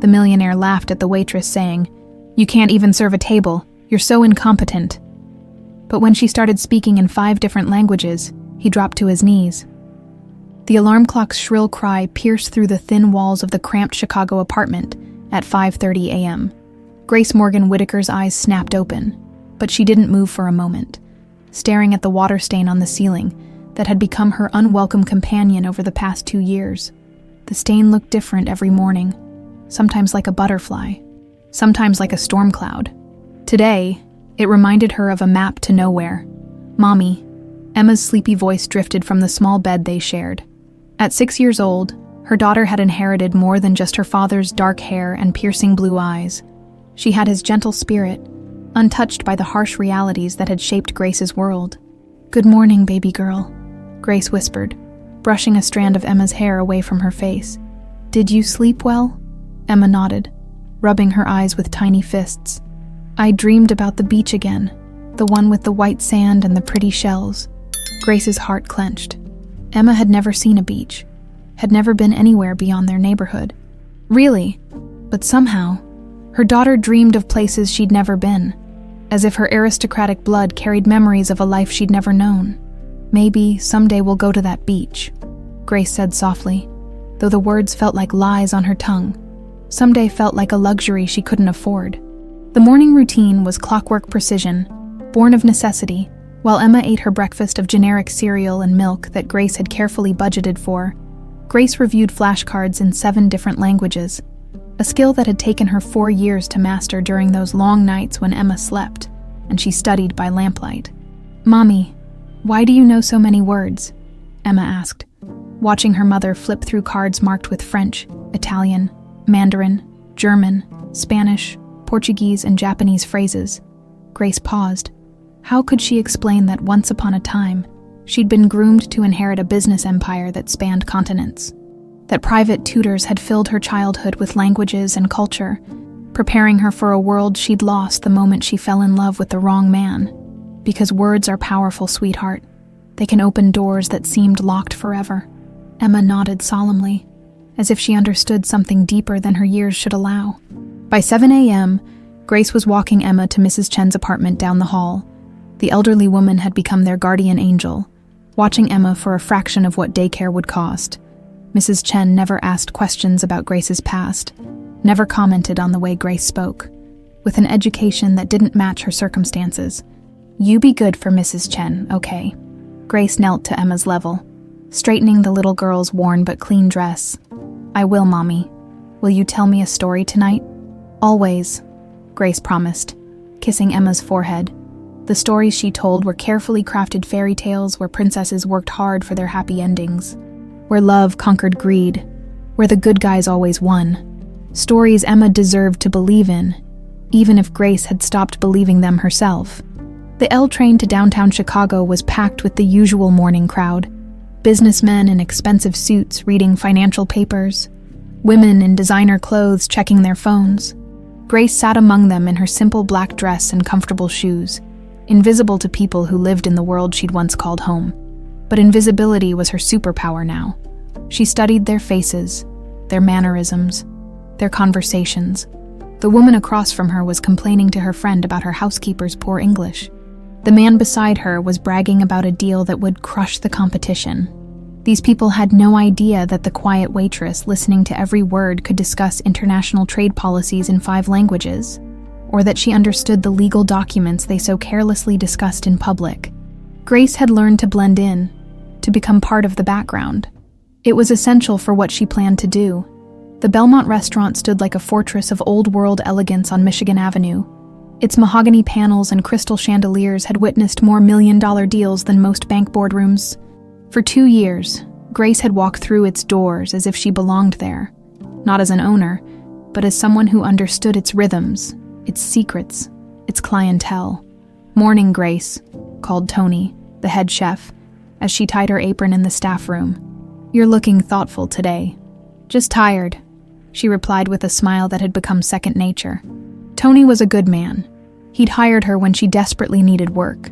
The millionaire laughed at the waitress, saying, "You can't even serve a table. You're so incompetent." But when she started speaking in 5 different languages, he dropped to his knees. The alarm clock's shrill cry pierced through the thin walls of the cramped Chicago apartment at 5:30 a.m. Grace Morgan-Whitaker's eyes snapped open, but she didn't move for a moment, staring at the water stain on the ceiling that had become her unwelcome companion over the past 2 years. The stain looked different every morning, sometimes like a butterfly, sometimes like a storm cloud. Today, it reminded her of a map to nowhere. "Mommy," Emma's sleepy voice drifted from the small bed they shared. At 6 years old, her daughter had inherited more than just her father's dark hair and piercing blue eyes. She had his gentle spirit, untouched by the harsh realities that had shaped Grace's world. "Good morning, baby girl," Grace whispered, brushing a strand of Emma's hair away from her face. "Did you sleep well?" Emma nodded, rubbing her eyes with tiny fists. "I dreamed about the beach again, the one with the white sand and the pretty shells." Grace's heart clenched. Emma had never seen a beach, had never been anywhere beyond their neighborhood. Really, but somehow, her daughter dreamed of places she'd never been, as if her aristocratic blood carried memories of a life she'd never known. "Maybe someday we'll go to that beach," Grace said softly, though the words felt like lies on her tongue. Someday felt like a luxury she couldn't afford. The morning routine was clockwork precision, born of necessity. While Emma ate her breakfast of generic cereal and milk that Grace had carefully budgeted for, Grace reviewed flashcards in 7 different languages, a skill that had taken her 4 years to master during those long nights when Emma slept, and she studied by lamplight. "Mommy, why do you know so many words?" Emma asked, watching her mother flip through cards marked with French, Italian, Mandarin, German, Spanish, Portuguese, and Japanese phrases. Grace paused. How could she explain that once upon a time, she'd been groomed to inherit a business empire that spanned continents? That private tutors had filled her childhood with languages and culture, preparing her for a world she'd lost the moment she fell in love with the wrong man. Because words are powerful, sweetheart. They can open doors that seemed locked forever. Emma nodded solemnly, as if she understood something deeper than her years should allow. By 7 a.m., Grace was walking Emma to Mrs. Chen's apartment down the hall. The elderly woman had become their guardian angel, watching Emma for a fraction of what daycare would cost. Mrs. Chen never asked questions about Grace's past, never commented on the way Grace spoke. With an education that didn't match her circumstances. "You be good for Mrs. Chen, okay?" Grace knelt to Emma's level, straightening the little girl's worn but clean dress. "I will, Mommy. Will you tell me a story tonight?" "Always," Grace promised, kissing Emma's forehead. The stories she told were carefully crafted fairy tales where princesses worked hard for their happy endings, where love conquered greed, where the good guys always won. Stories Emma deserved to believe in, even if Grace had stopped believing them herself. The L train to downtown Chicago was packed with the usual morning crowd. Businessmen in expensive suits reading financial papers, women in designer clothes checking their phones. Grace sat among them in her simple black dress and comfortable shoes, invisible to people who lived in the world she'd once called home. But invisibility was her superpower now. She studied their faces, their mannerisms, their conversations. The woman across from her was complaining to her friend about her housekeeper's poor English. The man beside her was bragging about a deal that would crush the competition. These people had no idea that the quiet waitress listening to every word could discuss international trade policies in 5 languages, or that she understood the legal documents they so carelessly discussed in public. Grace had learned to blend in, to become part of the background. It was essential for what she planned to do. The Belmont restaurant stood like a fortress of old-world elegance on Michigan Avenue. Its mahogany panels and crystal chandeliers had witnessed more million-dollar deals than most bank boardrooms. For 2 years, Grace had walked through its doors as if she belonged there, not as an owner, but as someone who understood its rhythms, its secrets, its clientele. "Morning, Grace," called Tony, the head chef, as she tied her apron in the staff room. "You're looking thoughtful today." "Just tired," she replied with a smile that had become second nature. Tony was a good man. He'd hired her when she desperately needed work,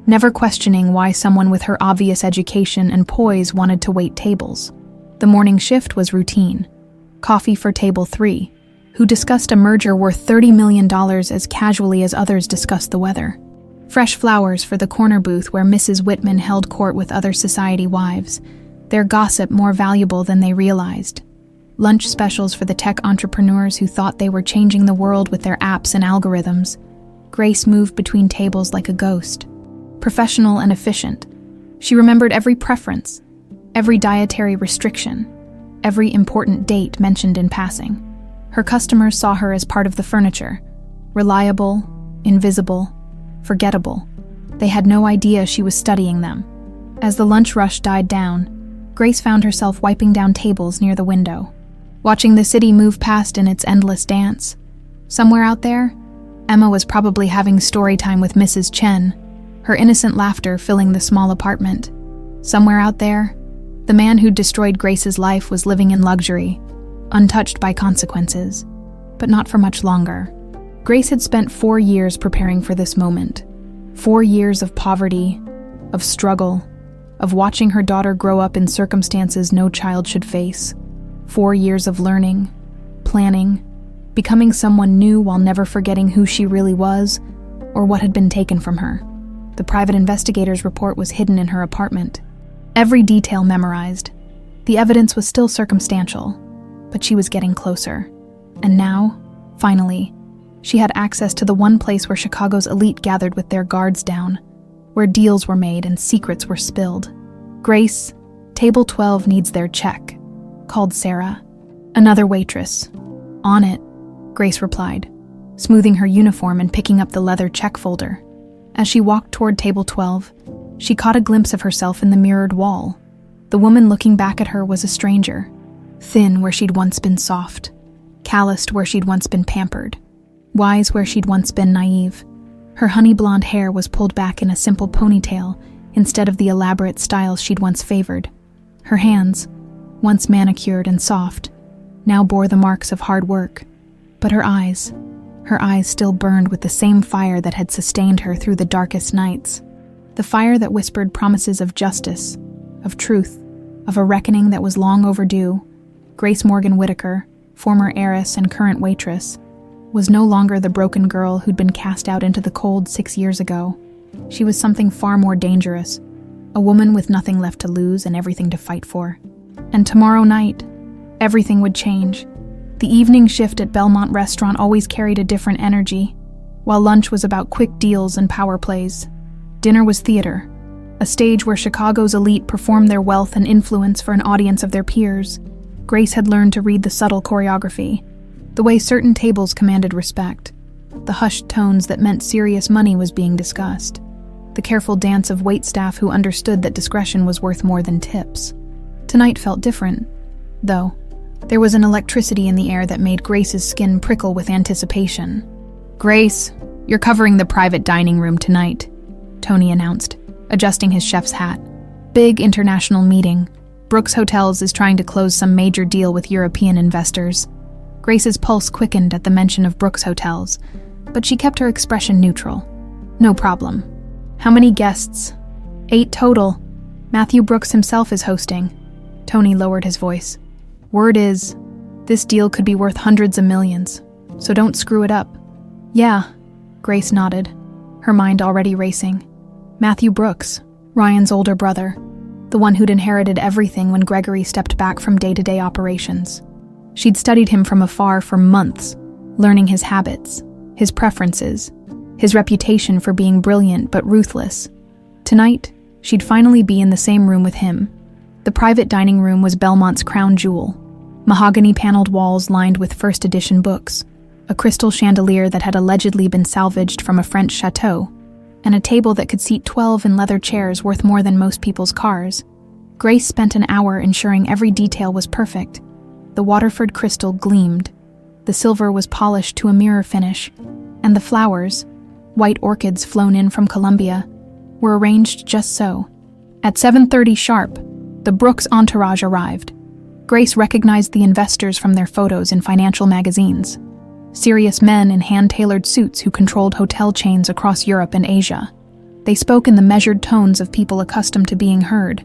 never questioning why someone with her obvious education and poise wanted to wait tables. The morning shift was routine. Coffee for table 3, who discussed a merger worth $30 million as casually as others discussed the weather. Fresh flowers for the corner booth where Mrs. Whitman held court with other society wives, their gossip more valuable than they realized. Lunch specials for the tech entrepreneurs who thought they were changing the world with their apps and algorithms. Grace moved between tables like a ghost. Professional and efficient, she remembered every preference, every dietary restriction, every important date mentioned in passing. Her customers saw her as part of the furniture, reliable, invisible, forgettable. They had no idea she was studying them. As the lunch rush died down, Grace found herself wiping down tables near the window, watching the city move past in its endless dance. Somewhere out there, Emma was probably having story time with Mrs. Chen, her innocent laughter filling the small apartment. Somewhere out there, the man who'd destroyed Grace's life was living in luxury, untouched by consequences, but not for much longer. Grace had spent 4 years preparing for this moment. 4 years of poverty, of struggle, of watching her daughter grow up in circumstances no child should face. 4 years of learning, planning, becoming someone new while never forgetting who she really was or what had been taken from her. The private investigator's report was hidden in her apartment. Every detail memorized. The evidence was still circumstantial, but she was getting closer. And now, finally, she had access to the one place where Chicago's elite gathered with their guards down, where deals were made and secrets were spilled. Grace, table 12 needs their check, called Sarah. Another waitress. On it, Grace replied, smoothing her uniform and picking up the leather check folder. As she walked toward table 12, she caught a glimpse of herself in the mirrored wall. The woman looking back at her was a stranger, thin where she'd once been soft, calloused where she'd once been pampered, wise where she'd once been naive. Her honey blonde hair was pulled back in a simple ponytail instead of the elaborate styles she'd once favored. Her hands, once manicured and soft, now bore the marks of hard work. But her eyes still burned with the same fire that had sustained her through the darkest nights. The fire that whispered promises of justice, of truth, of a reckoning that was long overdue. Grace Morgan-Whitaker, former heiress and current waitress, was no longer the broken girl who'd been cast out into the cold 6 years ago. She was something far more dangerous, a woman with nothing left to lose and everything to fight for. And tomorrow night, everything would change. The evening shift at Belmont Restaurant always carried a different energy, while lunch was about quick deals and power plays. Dinner was theater, a stage where Chicago's elite performed their wealth and influence for an audience of their peers. Grace had learned to read the subtle choreography, the way certain tables commanded respect, the hushed tones that meant serious money was being discussed, the careful dance of waitstaff who understood that discretion was worth more than tips. Tonight felt different, though. There was an electricity in the air that made Grace's skin prickle with anticipation. "Grace, you're covering the private dining room tonight," Tony announced, adjusting his chef's hat. "Big international meeting. Brooks Hotels is trying to close some major deal with European investors." Grace's pulse quickened at the mention of Brooks Hotels, but she kept her expression neutral. "No problem. How many guests?" 8 total. Matthew Brooks himself is hosting." Tony lowered his voice. "Word is, this deal could be worth hundreds of millions, so don't screw it up." "Yeah," Grace nodded, her mind already racing. Matthew Brooks, Ryan's older brother, the one who'd inherited everything when Gregory stepped back from day-to-day operations. She'd studied him from afar for months, learning his habits, his preferences, his reputation for being brilliant but ruthless. Tonight, she'd finally be in the same room with him. The private dining room was Belmont's crown jewel. Mahogany-paneled walls lined with first-edition books, a crystal chandelier that had allegedly been salvaged from a French chateau, and a table that could seat 12 in leather chairs worth more than most people's cars. Grace spent an hour ensuring every detail was perfect. The Waterford crystal gleamed, the silver was polished to a mirror finish, and the flowers, white orchids flown in from Colombia, were arranged just so. At 7:30 sharp, the Brooks entourage arrived. Grace recognized the investors from their photos in financial magazines. Serious men in hand-tailored suits who controlled hotel chains across Europe and Asia. They spoke in the measured tones of people accustomed to being heard,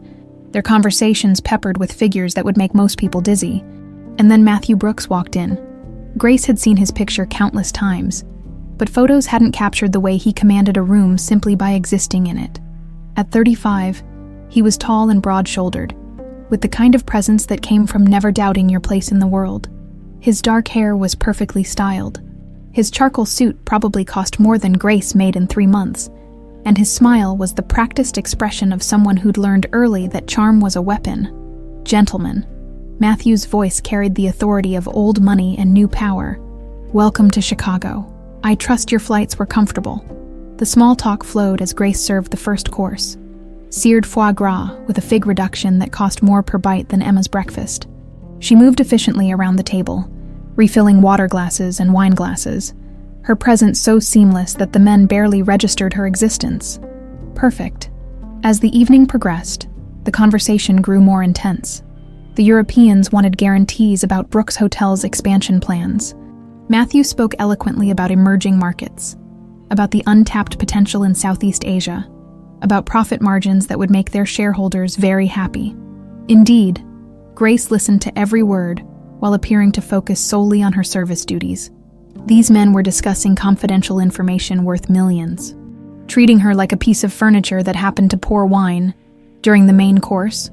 their conversations peppered with figures that would make most people dizzy. And then Matthew Brooks walked in. Grace had seen his picture countless times, but photos hadn't captured the way he commanded a room simply by existing in it. At 35, he was tall and broad-shouldered, with the kind of presence that came from never doubting your place in the world. His dark hair was perfectly styled. His charcoal suit probably cost more than Grace made in 3 months, and his smile was the practiced expression of someone who'd learned early that charm was a weapon. Gentlemen. Matthew's voice carried the authority of old money and new power. Welcome to Chicago. I trust your flights were comfortable. The small talk flowed as Grace served the first course. Seared foie gras with a fig reduction that cost more per bite than Emma's breakfast. She moved efficiently around the table, refilling water glasses and wine glasses, her presence so seamless that the men barely registered her existence. Perfect. As the evening progressed, the conversation grew more intense. The Europeans wanted guarantees about Brooks Hotel's expansion plans. Matthew spoke eloquently about emerging markets, about the untapped potential in Southeast Asia, about profit margins that would make their shareholders very happy. Indeed, Grace listened to every word while appearing to focus solely on her service duties. These men were discussing confidential information worth millions, treating her like a piece of furniture that happened to pour wine. During the main course,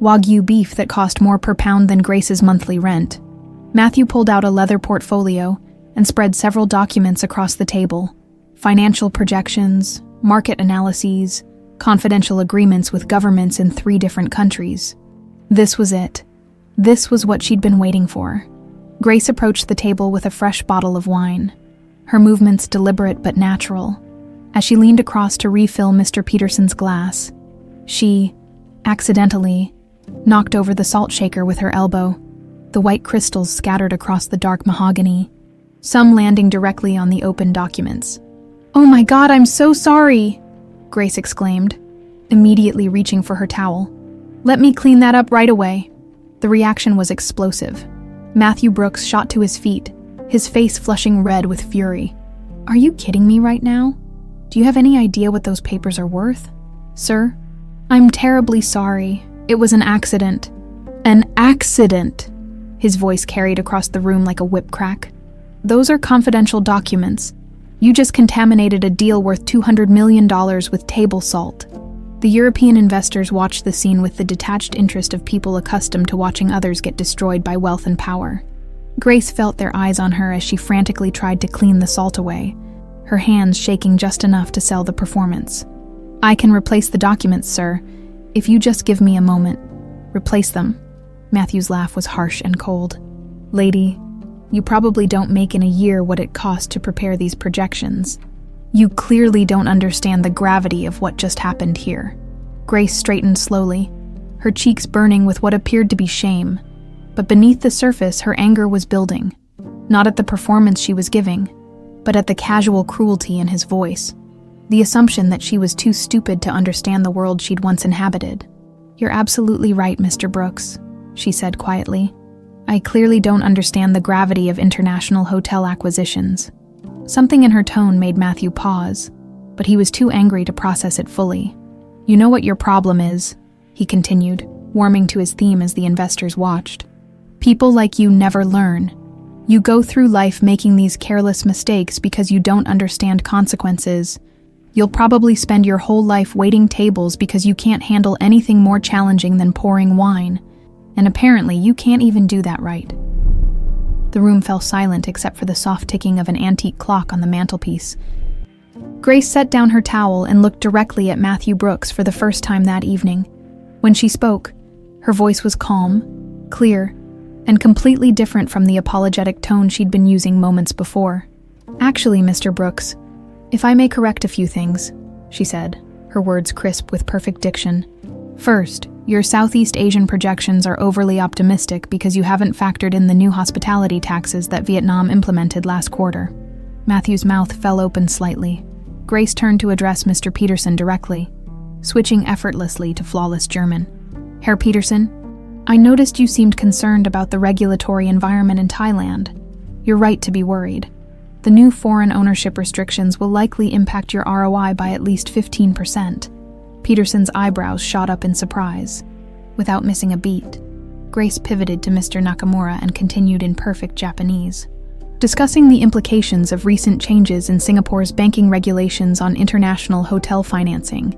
Wagyu beef that cost more per pound than Grace's monthly rent. Matthew pulled out a leather portfolio and spread several documents across the table. Financial projections, market analyses, confidential agreements with governments in 3 different countries. This was it. This was what she'd been waiting for. Grace approached the table with a fresh bottle of wine, her movements deliberate but natural. As she leaned across to refill Mr. Peterson's glass, she, accidentally, knocked over the salt shaker with her elbow. The white crystals scattered across the dark mahogany, some landing directly on the open documents. "Oh my God, I'm so sorry!" Grace exclaimed, immediately reaching for her towel. "Let me clean that up right away." The reaction was explosive. Matthew Brooks shot to his feet, his face flushing red with fury. "Are you kidding me right now? Do you have any idea what those papers are worth, sir?" "I'm terribly sorry. It was an accident." "An accident!" His voice carried across the room like a whip crack. "Those are confidential documents. You just contaminated a deal worth $200 million with table salt." The European investors watched the scene with the detached interest of people accustomed to watching others get destroyed by wealth and power. Grace felt their eyes on her as she frantically tried to clean the salt away, her hands shaking just enough to sell the performance. "I can replace the documents, sir, if you just give me a moment." "Replace them?" Matthew's laugh was harsh and cold. "Lady, you probably don't make in a year what it cost to prepare these projections. You clearly don't understand the gravity of what just happened here." Grace straightened slowly, her cheeks burning with what appeared to be shame. But beneath the surface, her anger was building, not at the performance she was giving, but at the casual cruelty in his voice, the assumption that she was too stupid to understand the world she'd once inhabited. "You're absolutely right, Mr. Brooks," she said quietly. "I clearly don't understand the gravity of international hotel acquisitions." Something in her tone made Matthew pause, but he was too angry to process it fully. "You know what your problem is," he continued, warming to his theme as the investors watched. "People like you never learn. You go through life making these careless mistakes because you don't understand consequences. You'll probably spend your whole life waiting tables because you can't handle anything more challenging than pouring wine. And apparently you can't even do that right." The room fell silent except for the soft ticking of an antique clock on the mantelpiece. Grace set down her towel and looked directly at Matthew Brooks for the first time that evening. When she spoke, her voice was calm, clear, and completely different from the apologetic tone she'd been using moments before. "Actually, Mr. Brooks, if I may correct a few things," she said, her words crisp with perfect diction. "First, your Southeast Asian projections are overly optimistic because you haven't factored in the new hospitality taxes that Vietnam implemented last quarter." Matthew's mouth fell open slightly. Grace turned to address Mr. Peterson directly, switching effortlessly to flawless German. "Herr Peterson, I noticed you seemed concerned about the regulatory environment in Thailand. You're right to be worried. The new foreign ownership restrictions will likely impact your ROI by at least 15%. Peterson's eyebrows shot up in surprise. Without missing a beat, Grace pivoted to Mr. Nakamura and continued in perfect Japanese. discussing the implications of recent changes in Singapore's banking regulations on international hotel financing.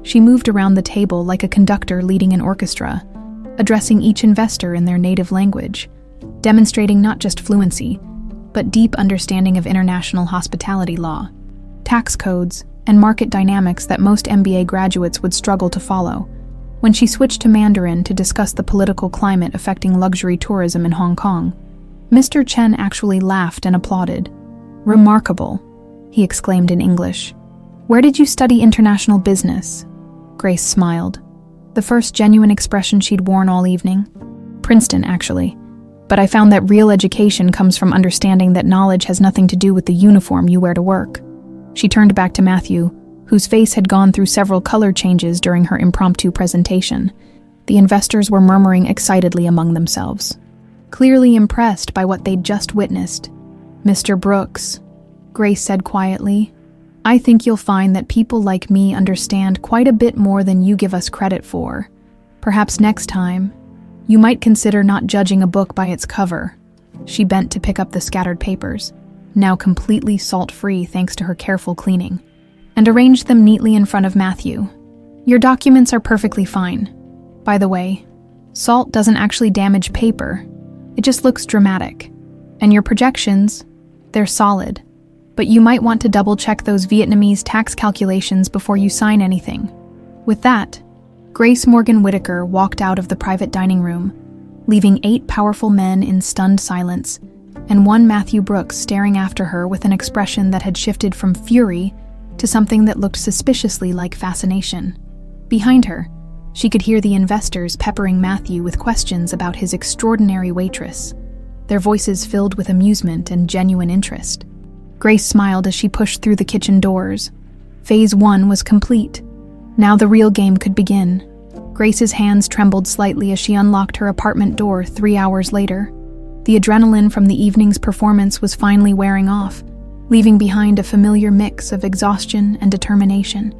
She moved around the table like a conductor leading an orchestra, addressing each investor in their native language, demonstrating not just fluency, but deep understanding of international hospitality law, tax codes, and market dynamics that most MBA graduates would struggle to follow. When she switched to Mandarin to discuss the political climate affecting luxury tourism in Hong Kong, Mr. Chen actually laughed and applauded. "Remarkable," he exclaimed in English. "Where did you study international business?" Grace smiled, the first genuine expression she'd worn all evening. "Princeton, actually. But I found that real education comes from understanding that knowledge has nothing to do with the uniform you wear to work." She turned back to Matthew, whose face had gone through several color changes during her impromptu presentation. The investors were murmuring excitedly among themselves, clearly impressed by what they'd just witnessed. "Mr. Brooks," Grace said quietly, "I think you'll find that people like me understand quite a bit more than you give us credit for. Perhaps next time, you might consider not judging a book by its cover." She bent to pick up the scattered papers, now completely salt-free thanks to her careful cleaning, and arranged them neatly in front of Matthew. "Your documents are perfectly fine. By the way, salt doesn't actually damage paper. It just looks dramatic. And your projections, they're solid. But you might want to double-check those Vietnamese tax calculations before you sign anything." With that, Grace Morgan-Whitaker walked out of the private dining room, leaving 8 powerful men in stunned silence, and one Matthew Brooks staring after her with an expression that had shifted from fury to something that looked suspiciously like fascination. Behind her, she could hear the investors peppering Matthew with questions about his extraordinary waitress, their voices filled with amusement and genuine interest. Grace smiled as she pushed through the kitchen doors. Phase 1 was complete. Now the real game could begin. Grace's hands trembled slightly as she unlocked her apartment door 3 hours later. The adrenaline from the evening's performance was finally wearing off, leaving behind a familiar mix of exhaustion and determination.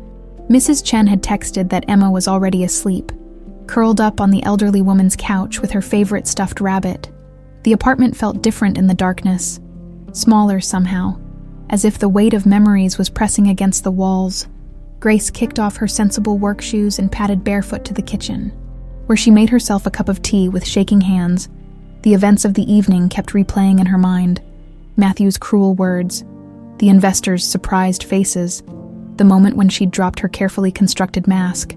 Mrs. Chen had texted that Emma was already asleep, curled up on the elderly woman's couch with her favorite stuffed rabbit. The apartment felt different in the darkness, smaller somehow, as if the weight of memories was pressing against the walls. Grace kicked off her sensible work shoes and padded barefoot to the kitchen, where she made herself a cup of tea with shaking hands. The events of the evening kept replaying in her mind. Matthew's cruel words, the investors' surprised faces, the moment when she'd dropped her carefully constructed mask.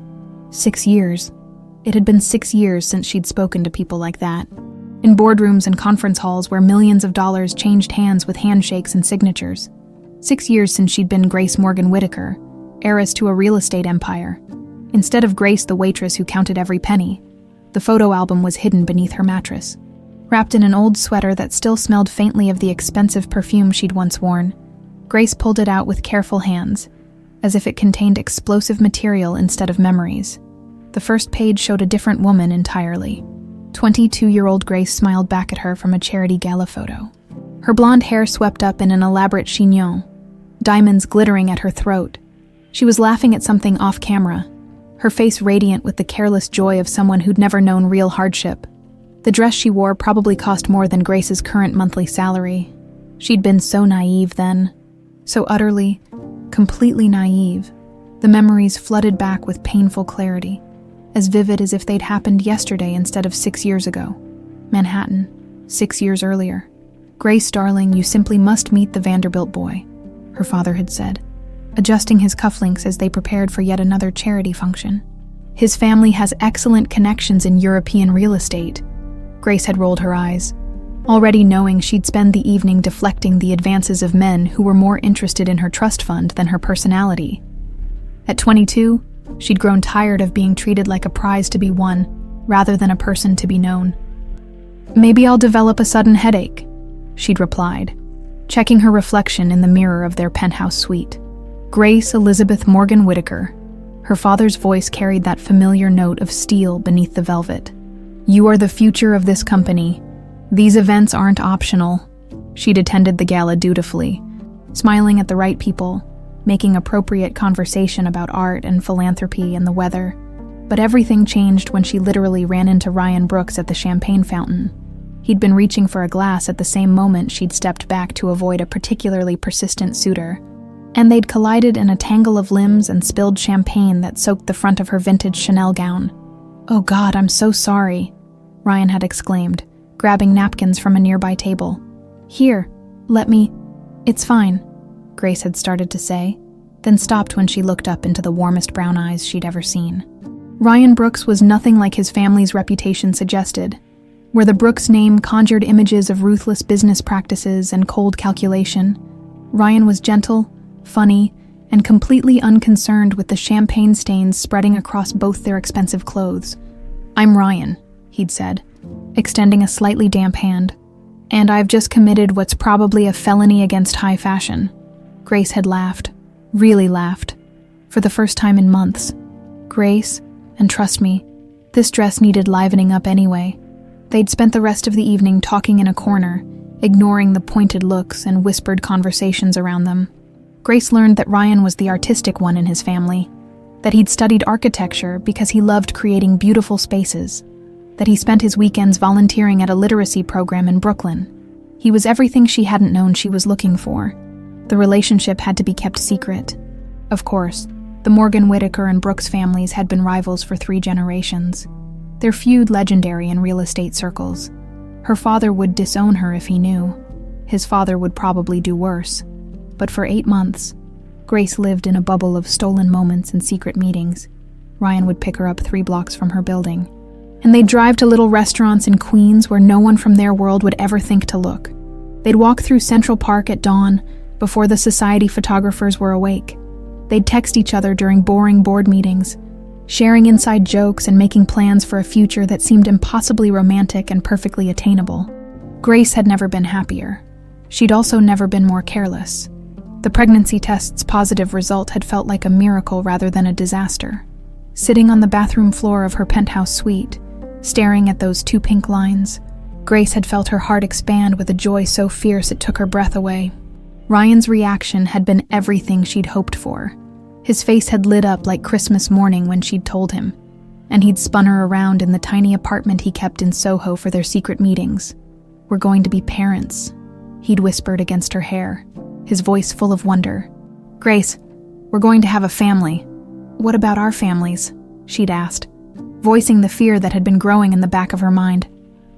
6 years. It had been 6 years since she'd spoken to people like that. In boardrooms and conference halls where millions of dollars changed hands with handshakes and signatures. 6 years since she'd been Grace Morgan-Whitaker, heiress to a real estate empire. Instead of Grace the waitress who counted every penny, the photo album was hidden beneath her mattress. Wrapped in an old sweater that still smelled faintly of the expensive perfume she'd once worn, Grace pulled it out with careful hands, as if it contained explosive material instead of memories. The first page showed a different woman entirely. 22-year-old Grace smiled back at her from a charity gala photo. Her blonde hair swept up in an elaborate chignon, diamonds glittering at her throat. She was laughing at something off-camera, her face radiant with the careless joy of someone who'd never known real hardship. The dress she wore probably cost more than Grace's current monthly salary. She'd been so naive then, so utterly, completely naive. The memories flooded back with painful clarity, as vivid as if they'd happened yesterday instead of 6 years ago. Manhattan, 6 years earlier. "Grace, darling, you simply must meet the Vanderbilt boy," her father had said, adjusting his cufflinks as they prepared for yet another charity function. "His family has excellent connections in European real estate." Grace had rolled her eyes, already knowing she'd spend the evening deflecting the advances of men who were more interested in her trust fund than her personality. At 22, she'd grown tired of being treated like a prize to be won, rather than a person to be known. "Maybe I'll develop a sudden headache," she'd replied, checking her reflection in the mirror of their penthouse suite. Grace Elizabeth Morgan-Whitaker. Her father's voice carried that familiar note of steel beneath the velvet. "You are the future of this company. These events aren't optional." She'd attended the gala dutifully, smiling at the right people, making appropriate conversation about art and philanthropy and the weather. But everything changed when she literally ran into Ryan Brooks at the champagne fountain. He'd been reaching for a glass at the same moment she'd stepped back to avoid a particularly persistent suitor, and they'd collided in a tangle of limbs and spilled champagne that soaked the front of her vintage Chanel gown. "Oh God, I'm so sorry," Ryan had exclaimed, grabbing napkins from a nearby table. "Here, let me—" "It's fine," Grace had started to say, then stopped when she looked up into the warmest brown eyes she'd ever seen. Ryan Brooks was nothing like his family's reputation suggested. Where the Brooks name conjured images of ruthless business practices and cold calculation, Ryan was gentle, funny, and completely unconcerned with the champagne stains spreading across both their expensive clothes. "I'm Ryan," he'd said, extending a slightly damp hand, "and I've just committed what's probably a felony against high fashion." Grace had laughed, really laughed, for the first time in months. "Grace, and trust me, this dress needed livening up anyway." They'd spent the rest of the evening talking in a corner, ignoring the pointed looks and whispered conversations around them. Grace learned that Ryan was the artistic one in his family, that he'd studied architecture because he loved creating beautiful spaces, that he spent his weekends volunteering at a literacy program in Brooklyn. He was everything she hadn't known she was looking for. The relationship had to be kept secret. Of course, the Morgan-Whitaker and Brooks families had been rivals for 3 generations. Their feud legendary in real estate circles. Her father would disown her if he knew. His father would probably do worse. But for 8 months, Grace lived in a bubble of stolen moments and secret meetings. Ryan would pick her up 3 blocks from her building, and they'd drive to little restaurants in Queens where no one from their world would ever think to look. They'd walk through Central Park at dawn before the society photographers were awake. They'd text each other during boring board meetings, sharing inside jokes and making plans for a future that seemed impossibly romantic and perfectly attainable. Grace had never been happier. She'd also never been more careless. The pregnancy test's positive result had felt like a miracle rather than a disaster. Sitting on the bathroom floor of her penthouse suite, staring at those 2 pink lines, Grace had felt her heart expand with a joy so fierce it took her breath away. Ryan's reaction had been everything she'd hoped for. His face had lit up like Christmas morning when she'd told him, and he'd spun her around in the tiny apartment he kept in Soho for their secret meetings. "We're going to be parents," he'd whispered against her hair, his voice full of wonder. "Grace, we're going to have a family." "What about our families?" she'd asked, voicing the fear that had been growing in the back of her mind.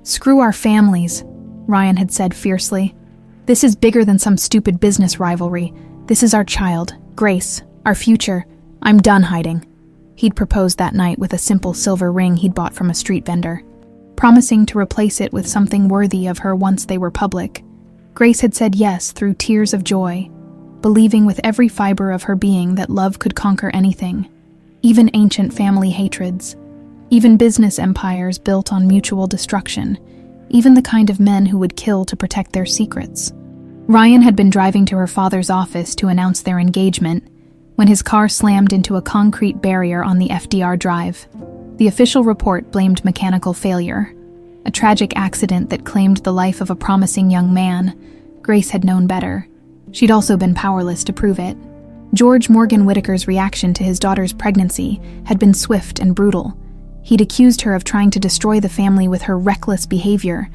"Screw our families," Ryan had said fiercely. "This is bigger than some stupid business rivalry. This is our child, Grace, our future. I'm done hiding." He'd proposed that night with a simple silver ring he'd bought from a street vendor, promising to replace it with something worthy of her once they were public. Grace had said yes through tears of joy, believing with every fiber of her being that love could conquer anything, even ancient family hatreds, even business empires built on mutual destruction, even the kind of men who would kill to protect their secrets. Ryan had been driving to her father's office to announce their engagement when his car slammed into a concrete barrier on the FDR Drive. The official report blamed mechanical failure, a tragic accident that claimed the life of a promising young man. Grace had known better. She'd also been powerless to prove it. George Morgan-Whitaker's reaction to his daughter's pregnancy had been swift and brutal. He'd accused her of trying to destroy the family with her reckless behavior,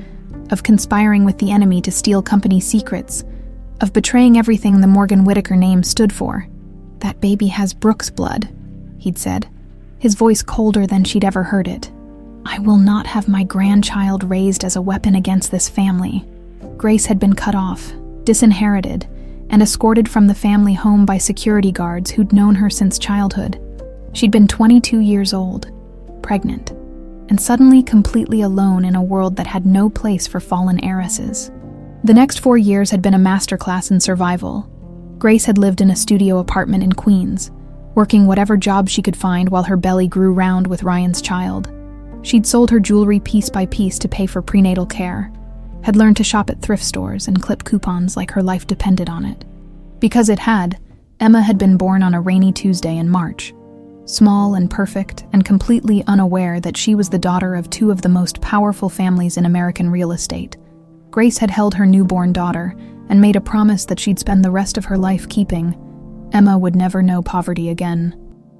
of conspiring with the enemy to steal company secrets, of betraying everything the Morgan-Whitaker name stood for. "That baby has Brooks blood," he'd said, his voice colder than she'd ever heard it. "I will not have my grandchild raised as a weapon against this family." Grace had been cut off, disinherited, and escorted from the family home by security guards who'd known her since childhood. She'd been 22 years old, pregnant, and suddenly completely alone in a world that had no place for fallen heiresses. The next 4 years had been a masterclass in survival. Grace had lived in a studio apartment in Queens, working whatever job she could find while her belly grew round with Ryan's child. She'd sold her jewelry piece by piece to pay for prenatal care, had learned to shop at thrift stores and clip coupons like her life depended on it. Because it had, Emma had been born on a rainy Tuesday in March. Small and perfect, and completely unaware that she was the daughter of 2 of the most powerful families in American real estate. Grace had held her newborn daughter and made a promise that she'd spend the rest of her life keeping. Emma would never know poverty again.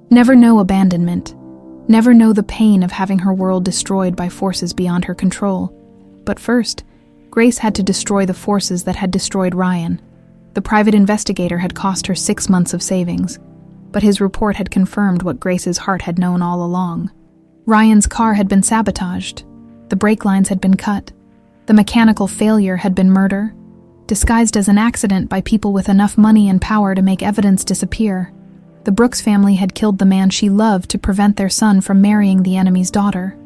Never know abandonment. Never know the pain of having her world destroyed by forces beyond her control. But first, Grace had to destroy the forces that had destroyed Ryan. The private investigator had cost her 6 months of savings, but his report had confirmed what Grace's heart had known all along. Ryan's car had been sabotaged. The brake lines had been cut. The mechanical failure had been murder, disguised as an accident by people with enough money and power to make evidence disappear. The Brooks family had killed the man she loved to prevent their son from marrying the enemy's daughter.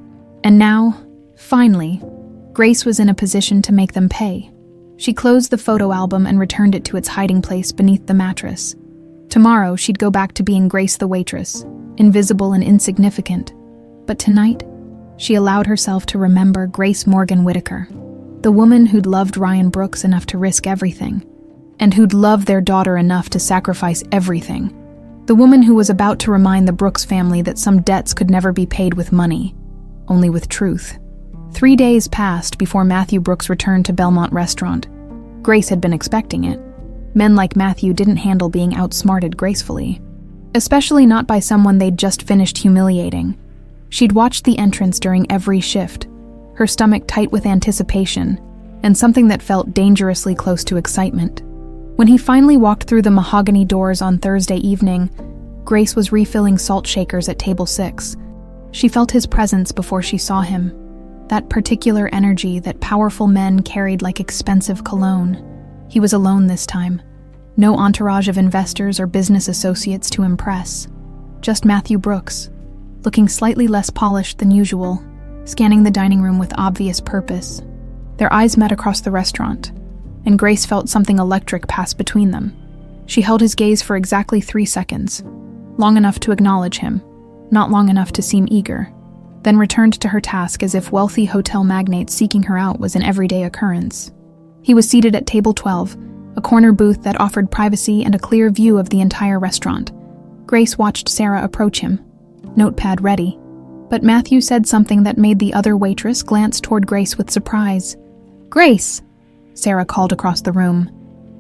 And now, finally, Grace was in a position to make them pay. She closed the photo album and returned it to its hiding place beneath the mattress. Tomorrow, she'd go back to being Grace the waitress, invisible and insignificant. But tonight, she allowed herself to remember Grace Morgan-Whitaker, the woman who'd loved Ryan Brooks enough to risk everything, and who'd loved their daughter enough to sacrifice everything. The woman who was about to remind the Brooks family that some debts could never be paid with money, only with truth. 3 days passed before Matthew Brooks returned to Belmont Restaurant. Grace had been expecting it. Men like Matthew didn't handle being outsmarted gracefully, especially not by someone they'd just finished humiliating. She'd watched the entrance during every shift, her stomach tight with anticipation, and something that felt dangerously close to excitement. When he finally walked through the mahogany doors on Thursday evening, Grace was refilling salt shakers at table 6. She felt his presence before she saw him. That particular energy that powerful men carried like expensive cologne. He was alone this time. No entourage of investors or business associates to impress. Just Matthew Brooks, looking slightly less polished than usual, scanning the dining room with obvious purpose. Their eyes met across the restaurant, and Grace felt something electric pass between them. She held his gaze for exactly 3 seconds, long enough to acknowledge him, not long enough to seem eager, then returned to her task as if wealthy hotel magnates seeking her out was an everyday occurrence. He was seated at table 12, a corner booth that offered privacy and a clear view of the entire restaurant. Grace watched Sarah approach him, notepad ready, but Matthew said something that made the other waitress glance toward Grace with surprise. "Grace!" Sarah called across the room.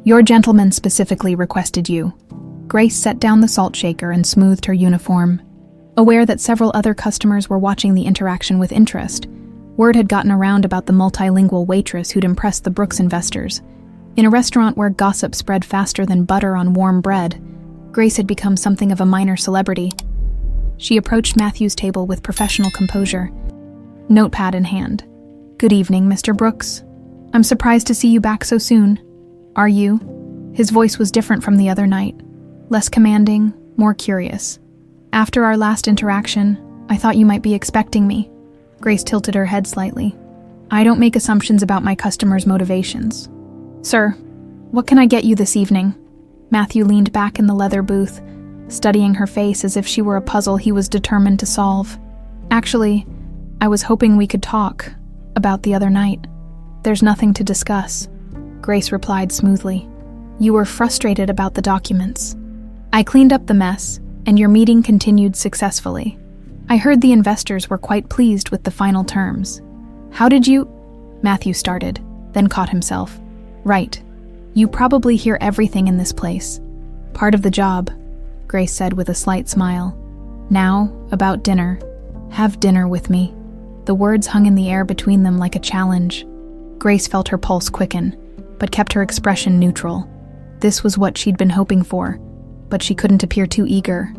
"Your gentleman specifically requested you." Grace set down the salt shaker and smoothed her uniform. Aware that several other customers were watching the interaction with interest, word had gotten around about the multilingual waitress who'd impressed the Brooks investors. In a restaurant where gossip spread faster than butter on warm bread, Grace had become something of a minor celebrity. She approached Matthew's table with professional composure, notepad in hand. "Good evening, Mr. Brooks. I'm surprised to see you back so soon. Are you?" His voice was different from the other night, less commanding, more curious. "After our last interaction, I thought you might be expecting me." Grace tilted her head slightly. "I don't make assumptions about my customers' motivations." "Sir, what can I get you this evening?" Matthew leaned back in the leather booth, studying her face as if she were a puzzle he was determined to solve. "Actually, I was hoping we could talk about the other night." "There's nothing to discuss," Grace replied smoothly. "You were frustrated about the documents. I cleaned up the mess, and your meeting continued successfully. I heard the investors were quite pleased with the final terms." "How did you—" Matthew started, then caught himself. "Right. You probably hear everything in this place. Part of the job," Grace said with a slight smile. "Now, about dinner. Have dinner with me." The words hung in the air between them like a challenge. Grace felt her pulse quicken, but kept her expression neutral. This was what she'd been hoping for, but she couldn't appear too eager.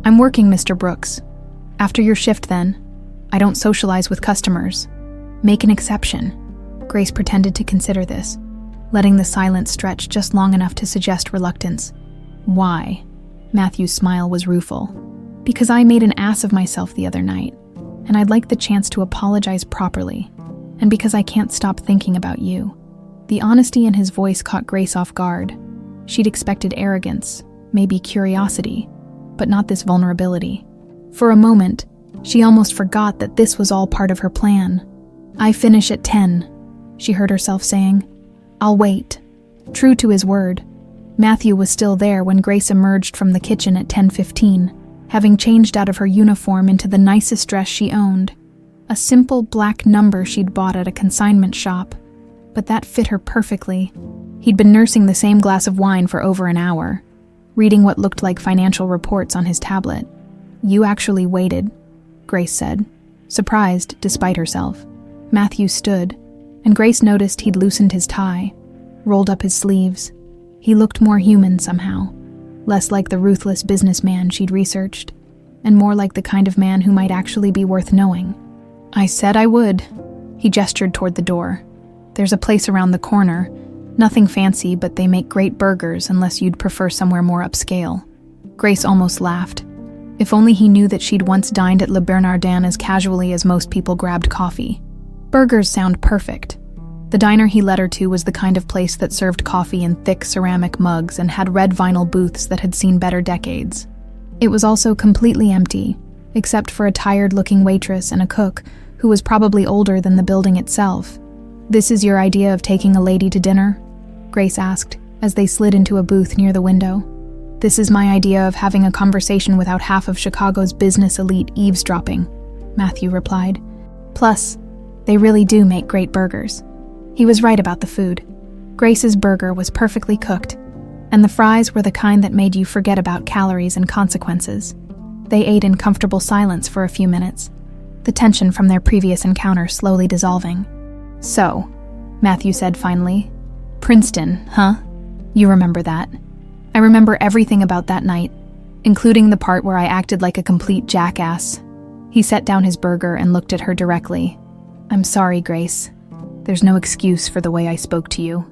"I'm working, Mr. Brooks. After your shift, then. I don't socialize with customers." "Make an exception." Grace pretended to consider this, letting the silence stretch just long enough to suggest reluctance. "Why?" Matthew's smile was rueful. "Because I made an ass of myself the other night, and I'd like the chance to apologize properly, and because I can't stop thinking about you." The honesty in his voice caught Grace off guard. She'd expected arrogance, maybe curiosity, but not this vulnerability. For a moment, she almost forgot that this was all part of her plan. "I finish at 10, she heard herself saying. "I'll wait." True to his word, Matthew was still there when Grace emerged from the kitchen at 10:15, having changed out of her uniform into the nicest dress she owned. A simple black number she'd bought at a consignment shop, but that fit her perfectly. He'd been nursing the same glass of wine for over an hour, reading what looked like financial reports on his tablet. "You actually waited," Grace said, surprised despite herself. Matthew stood, and Grace noticed he'd loosened his tie, rolled up his sleeves. He looked more human somehow, less like the ruthless businessman she'd researched, and more like the kind of man who might actually be worth knowing. "I said I would." He gestured toward the door. "There's a place around the corner. Nothing fancy, but they make great burgers unless you'd prefer somewhere more upscale." Grace almost laughed. If only he knew that she'd once dined at Le Bernardin as casually as most people grabbed coffee. Burgers sound perfect. The diner he led her to was the kind of place that served coffee in thick ceramic mugs and had red vinyl booths that had seen better decades. It was also completely empty, except for a tired-looking waitress and a cook who was probably older than the building itself. "This is your idea of taking a lady to dinner?" Grace asked, as they slid into a booth near the window. "This is my idea of having a conversation without half of Chicago's business elite eavesdropping," Matthew replied. "Plus, they really do make great burgers." He was right about the food. Grace's burger was perfectly cooked, and the fries were the kind that made you forget about calories and consequences. They ate in comfortable silence for a few minutes, the tension from their previous encounter slowly dissolving. "So," Matthew said finally, "Princeton, huh? You remember that?" "I remember everything about that night, including the part where I acted like a complete jackass." He set down his burger and looked at her directly. "I'm sorry, Grace. There's no excuse for the way I spoke to you."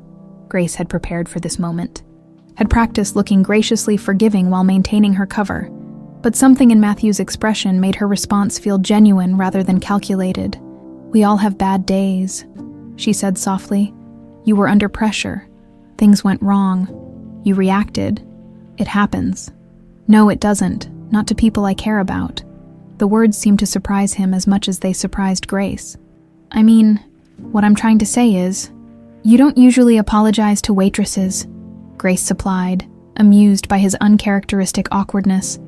Grace had prepared for this moment, had practiced looking graciously forgiving while maintaining her cover, but something in Matthew's expression made her response feel genuine rather than calculated. "We all have bad days," she said softly. "You were under pressure. Things went wrong. You reacted. It happens." "No, it doesn't. Not to people I care about." The words seemed to surprise him as much as they surprised Grace. "I mean, what I'm trying to say is, you don't usually apologize to waitresses," Grace supplied, amused by his uncharacteristic awkwardness.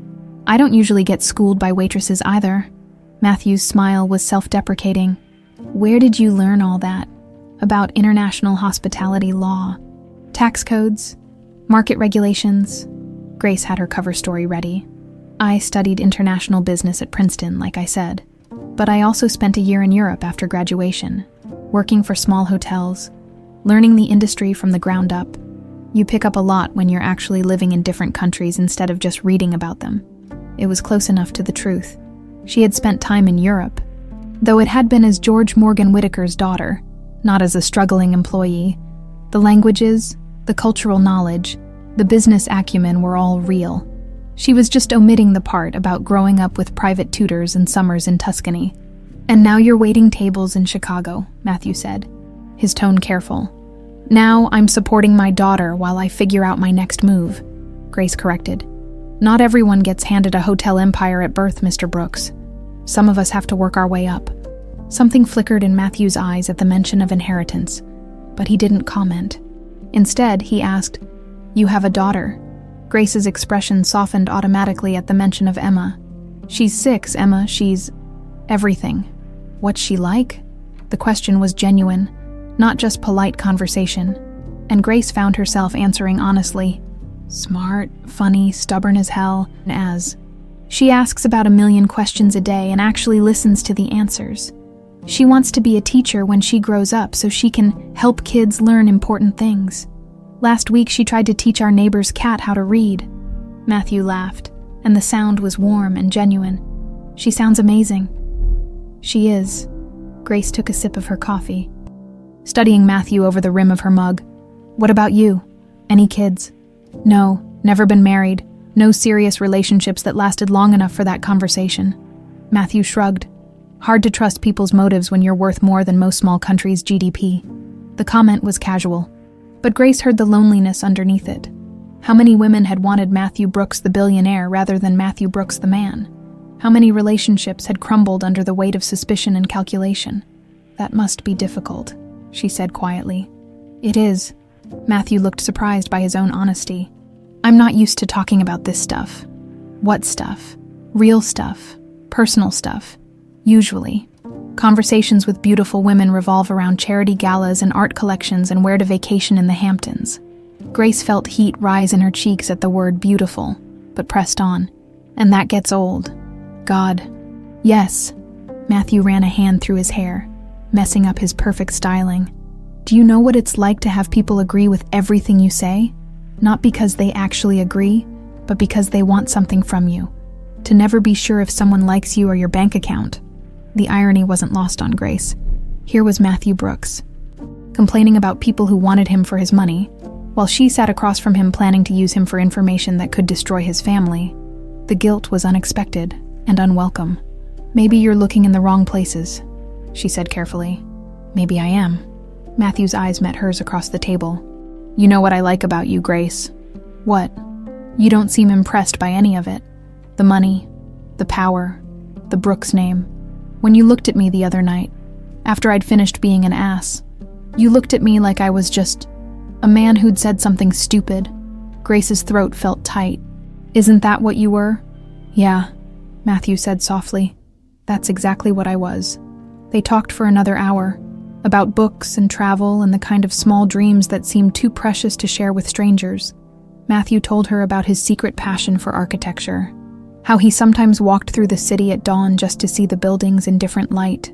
"I don't usually get schooled by waitresses either." Matthew's smile was self-deprecating. "Where did you learn all that? About international hospitality law, tax codes, market regulations?" Grace had her cover story ready. "I studied international business at Princeton, like I said, but I also spent a year in Europe after graduation, working for small hotels, learning the industry from the ground up. You pick up a lot when you're actually living in different countries instead of just reading about them." It was close enough to the truth. She had spent time in Europe, though it had been as George Morgan-Whitaker's daughter, not as a struggling employee. The languages, the cultural knowledge, the business acumen were all real. She was just omitting the part about growing up with private tutors and summers in Tuscany. "And now you're waiting tables in Chicago," Matthew said, his tone careful. "Now I'm supporting my daughter while I figure out my next move," Grace corrected. "Not everyone gets handed a hotel empire at birth, Mr. Brooks. Some of us have to work our way up." Something flickered in Matthew's eyes at the mention of inheritance, but he didn't comment. Instead, he asked, "You have a daughter?" Grace's expression softened automatically at the mention of Emma. "She's 6, Emma. She's everything." "What's she like?" The question was genuine, not just polite conversation, and Grace found herself answering honestly. "Smart, funny, stubborn as hell, as. She asks about 1,000,000 questions a day and actually listens to the answers. She wants to be a teacher when she grows up so she can help kids learn important things. Last week she tried to teach our neighbor's cat how to read." Matthew laughed, and the sound was warm and genuine. "She sounds amazing." "She is." Grace took a sip of her coffee, studying Matthew over the rim of her mug. "What about you? Any kids?" "No, never been married. No serious relationships that lasted long enough for that conversation." Matthew shrugged. Hard to trust people's motives when you're worth more than most small countries' GDP. The comment was casual, but Grace heard the loneliness underneath it. How many women had wanted Matthew Brooks the billionaire rather than Matthew Brooks the man? How many relationships had crumbled under the weight of suspicion and calculation? "That must be difficult," she said quietly. "It is." Matthew looked surprised by his own honesty. "I'm not used to talking about this stuff." "What stuff?" "Real stuff. Personal stuff. Usually. Conversations with beautiful women revolve around charity galas and art collections and where to vacation in the Hamptons." Grace felt heat rise in her cheeks at the word beautiful, but pressed on. "And that gets old." "God." "Yes." Matthew ran a hand through his hair. messing up his perfect styling. Do you know what it's like to have people agree with everything you say? Not because they actually agree, but because they want something from you. To never be sure if someone likes you or your bank account. The irony wasn't lost on Grace. Here was Matthew Brooks, complaining about people who wanted him for his money, while she sat across from him planning to use him for information that could destroy his family. The guilt was unexpected and unwelcome. "Maybe you're looking in the wrong places," she said carefully. "Maybe I am." Matthew's eyes met hers across the table. "You know what I like about you, Grace." "What?" "You don't seem impressed by any of it. The money, the power, the Brooks name. When you looked at me the other night, after I'd finished being an ass, you looked at me like I was just a man who'd said something stupid." Grace's throat felt tight. "Isn't that what you were?" "Yeah," Matthew said softly. "That's exactly what I was." They talked for another hour, about books and travel and the kind of small dreams that seemed too precious to share with strangers. Matthew told her about his secret passion for architecture, how he sometimes walked through the city at dawn just to see the buildings in different light.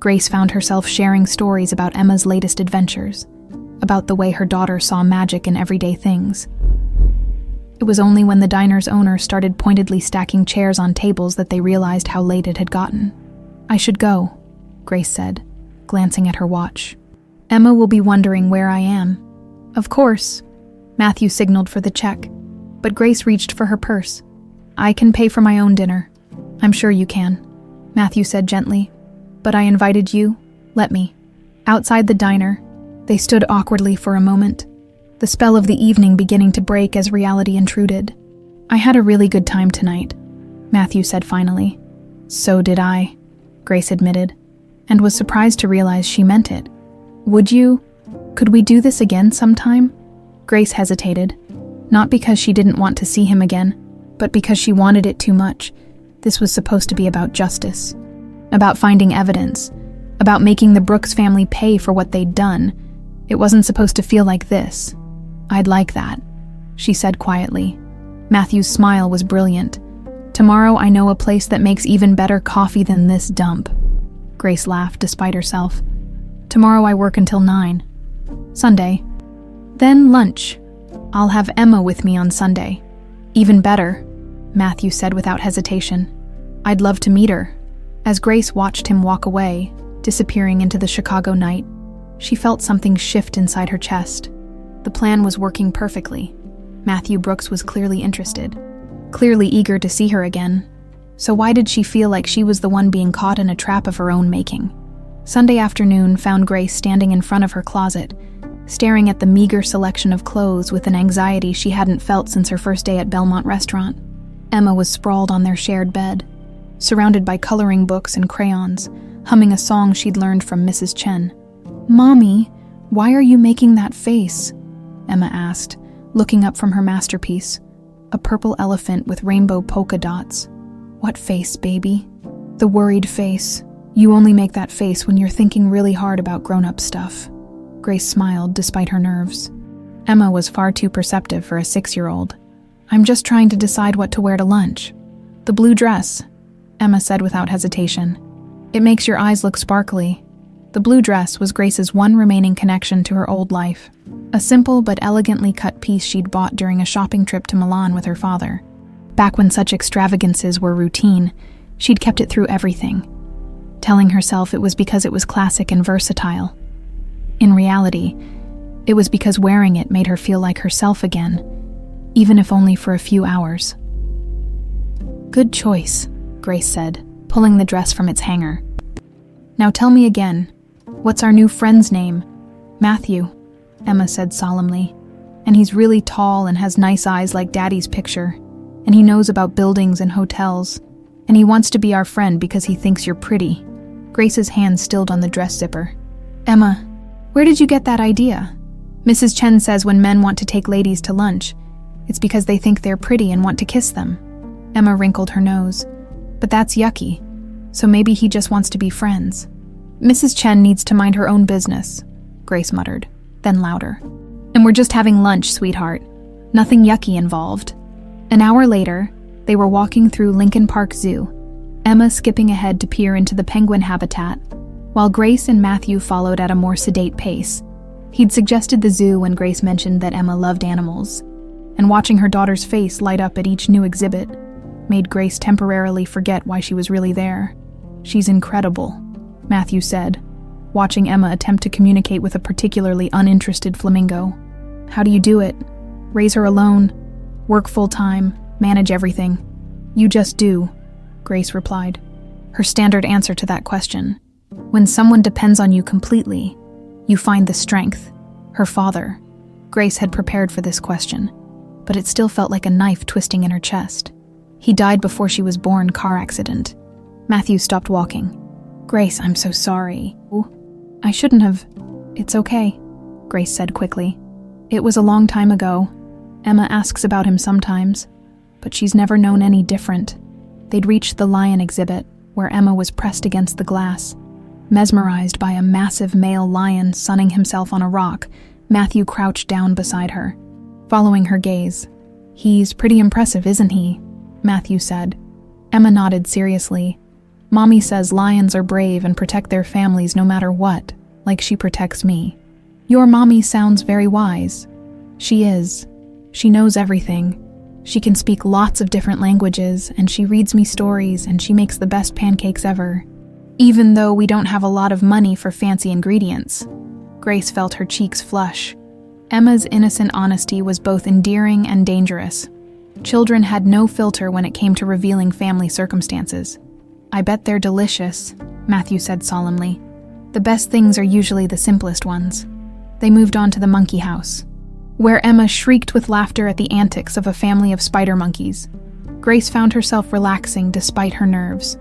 Grace found herself sharing stories about Emma's latest adventures, about the way her daughter saw magic in everyday things. It was only when the diner's owner started pointedly stacking chairs on tables that they realized how late it had gotten. "I should go," Grace said, glancing at her watch. "Emma will be wondering where I am." "Of course." Matthew signaled for the check, but Grace reached for her purse. "I can pay for my own dinner." "I'm sure you can," Matthew said gently. "But I invited you. Let me." Outside the diner, they stood awkwardly for a moment, the spell of the evening beginning to break as reality intruded. "I had a really good time tonight," Matthew said finally. "So did I," Grace admitted, and was surprised to realize she meant it. "Would you? Could we do this again sometime?" Grace hesitated, not because she didn't want to see him again, but because she wanted it too much. This was supposed to be about justice, about finding evidence, about making the Brooks family pay for what they'd done. It wasn't supposed to feel like this. "I'd like that," she said quietly. Matthew's smile was brilliant. "Tomorrow I know a place that makes even better coffee than this dump." Grace laughed despite herself. "Tomorrow I work until 9. Sunday. Then lunch. I'll have Emma with me on Sunday." "Even better," Matthew said without hesitation. "I'd love to meet her." As Grace watched him walk away, disappearing into the Chicago night, she felt something shift inside her chest. The plan was working perfectly. Matthew Brooks was clearly interested, clearly eager to see her again. So why did she feel like she was the one being caught in a trap of her own making? Sunday afternoon found Grace standing in front of her closet, staring at the meager selection of clothes with an anxiety she hadn't felt since her first day at Belmont Restaurant. Emma was sprawled on their shared bed, surrounded by coloring books and crayons, humming a song she'd learned from Mrs. Chen. "Mommy, why are you making that face?" Emma asked, looking up from her masterpiece, a purple elephant with rainbow polka dots. "What face, baby?" "The worried face. You only make that face when you're thinking really hard about grown-up stuff." Grace smiled despite her nerves. Emma was far too perceptive for a 6-year-old. "I'm just trying to decide what to wear to lunch." "The blue dress," Emma said without hesitation. "It makes your eyes look sparkly." The blue dress was Grace's one remaining connection to her old life, a simple but elegantly cut piece she'd bought during a shopping trip to Milan with her father. Back when such extravagances were routine, she'd kept it through everything, telling herself it was because it was classic and versatile. In reality, it was because wearing it made her feel like herself again, even if only for a few hours. "Good choice," Grace said, pulling the dress from its hanger. "Now tell me again, what's our new friend's name?" "Matthew," Emma said solemnly. "And he's really tall and has nice eyes like Daddy's picture. And he knows about buildings and hotels. And he wants to be our friend because he thinks you're pretty." Grace's hand stilled on the dress zipper. "Emma, where did you get that idea?" "Mrs. Chen says when men want to take ladies to lunch, it's because they think they're pretty and want to kiss them." Emma wrinkled her nose. "But that's yucky. So maybe he just wants to be friends." "Mrs. Chen needs to mind her own business," Grace muttered, then louder. "And we're just having lunch, sweetheart. Nothing yucky involved." An hour later, they were walking through Lincoln Park Zoo, Emma skipping ahead to peer into the penguin habitat, while Grace and Matthew followed at a more sedate pace. He'd suggested the zoo when Grace mentioned that Emma loved animals, and watching her daughter's face light up at each new exhibit made Grace temporarily forget why she was really there. "She's incredible," Matthew said, watching Emma attempt to communicate with a particularly uninterested flamingo. "How do you do it? Raise her alone? Work full-time? Manage everything?" "You just do," Grace replied, her standard answer to that question. "When someone depends on you completely, you find the strength." Her father. Grace had prepared for this question, but it still felt like a knife twisting in her chest. "He died before she was born, car accident." Matthew stopped walking. "Grace, I'm so sorry." "I shouldn't have." "It's okay," Grace said quickly. "It was a long time ago. Emma asks about him sometimes, but she's never known any different." They'd reached the lion exhibit, where Emma was pressed against the glass. Mesmerized by a massive male lion sunning himself on a rock, Matthew crouched down beside her, following her gaze. "He's pretty impressive, isn't he?" Matthew said. Emma nodded seriously. "Mommy says lions are brave and protect their families no matter what, like she protects me." "Your mommy sounds very wise." "She is. She knows everything. She can speak lots of different languages, and she reads me stories, and she makes the best pancakes ever. Even though we don't have a lot of money for fancy ingredients." Grace felt her cheeks flush. Emma's innocent honesty was both endearing and dangerous. Children had no filter when it came to revealing family circumstances. "I bet they're delicious," Matthew said solemnly. "The best things are usually the simplest ones." They moved on to the monkey house, where Emma shrieked with laughter at the antics of a family of spider monkeys. Grace found herself relaxing despite her nerves,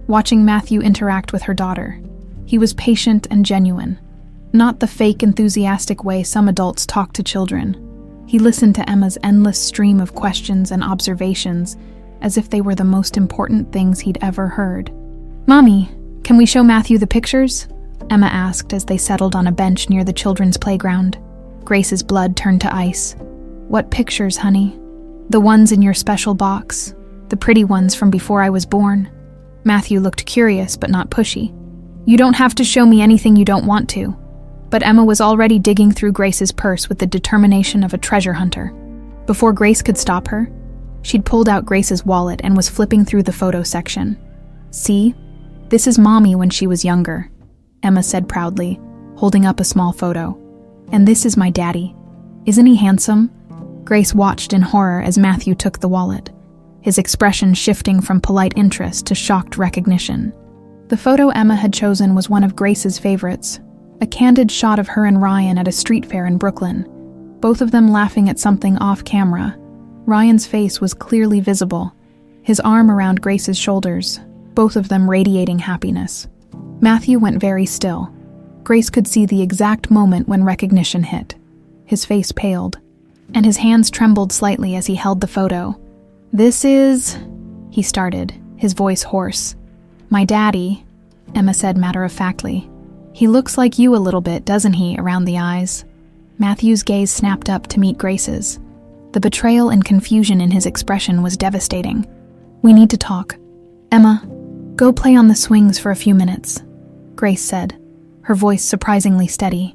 watching Matthew interact with her daughter. He was patient and genuine, not the fake, enthusiastic way some adults talk to children. He listened to Emma's endless stream of questions and observations as if they were the most important things he'd ever heard. "Mommy, can we show Matthew the pictures?" Emma asked as they settled on a bench near the children's playground. Grace's blood turned to ice. "What pictures, honey?" "The ones in your special box. The pretty ones from before I was born." Matthew looked curious but not pushy. "You don't have to show me anything you don't want to." But Emma was already digging through Grace's purse with the determination of a treasure hunter. Before Grace could stop her, she'd pulled out Grace's wallet and was flipping through the photo section. "See? This is Mommy when she was younger," Emma said proudly, holding up a small photo. "And this is my daddy. Isn't he handsome?" Grace watched in horror as Matthew took the wallet, his expression shifting from polite interest to shocked recognition. The photo Emma had chosen was one of Grace's favorites, a candid shot of her and Ryan at a street fair in Brooklyn, both of them laughing at something off camera. Ryan's face was clearly visible, his arm around Grace's shoulders, both of them radiating happiness. Matthew went very still. Grace could see the exact moment when recognition hit. His face paled, and his hands trembled slightly as he held the photo. "This is," he started, his voice hoarse. "My daddy," Emma said matter-of-factly. "He looks like you a little bit, doesn't he, around the eyes?" Matthew's gaze snapped up to meet Grace's. The betrayal and confusion in his expression was devastating. "We need to talk. Emma, go play on the swings for a few minutes," Grace said, her voice surprisingly steady.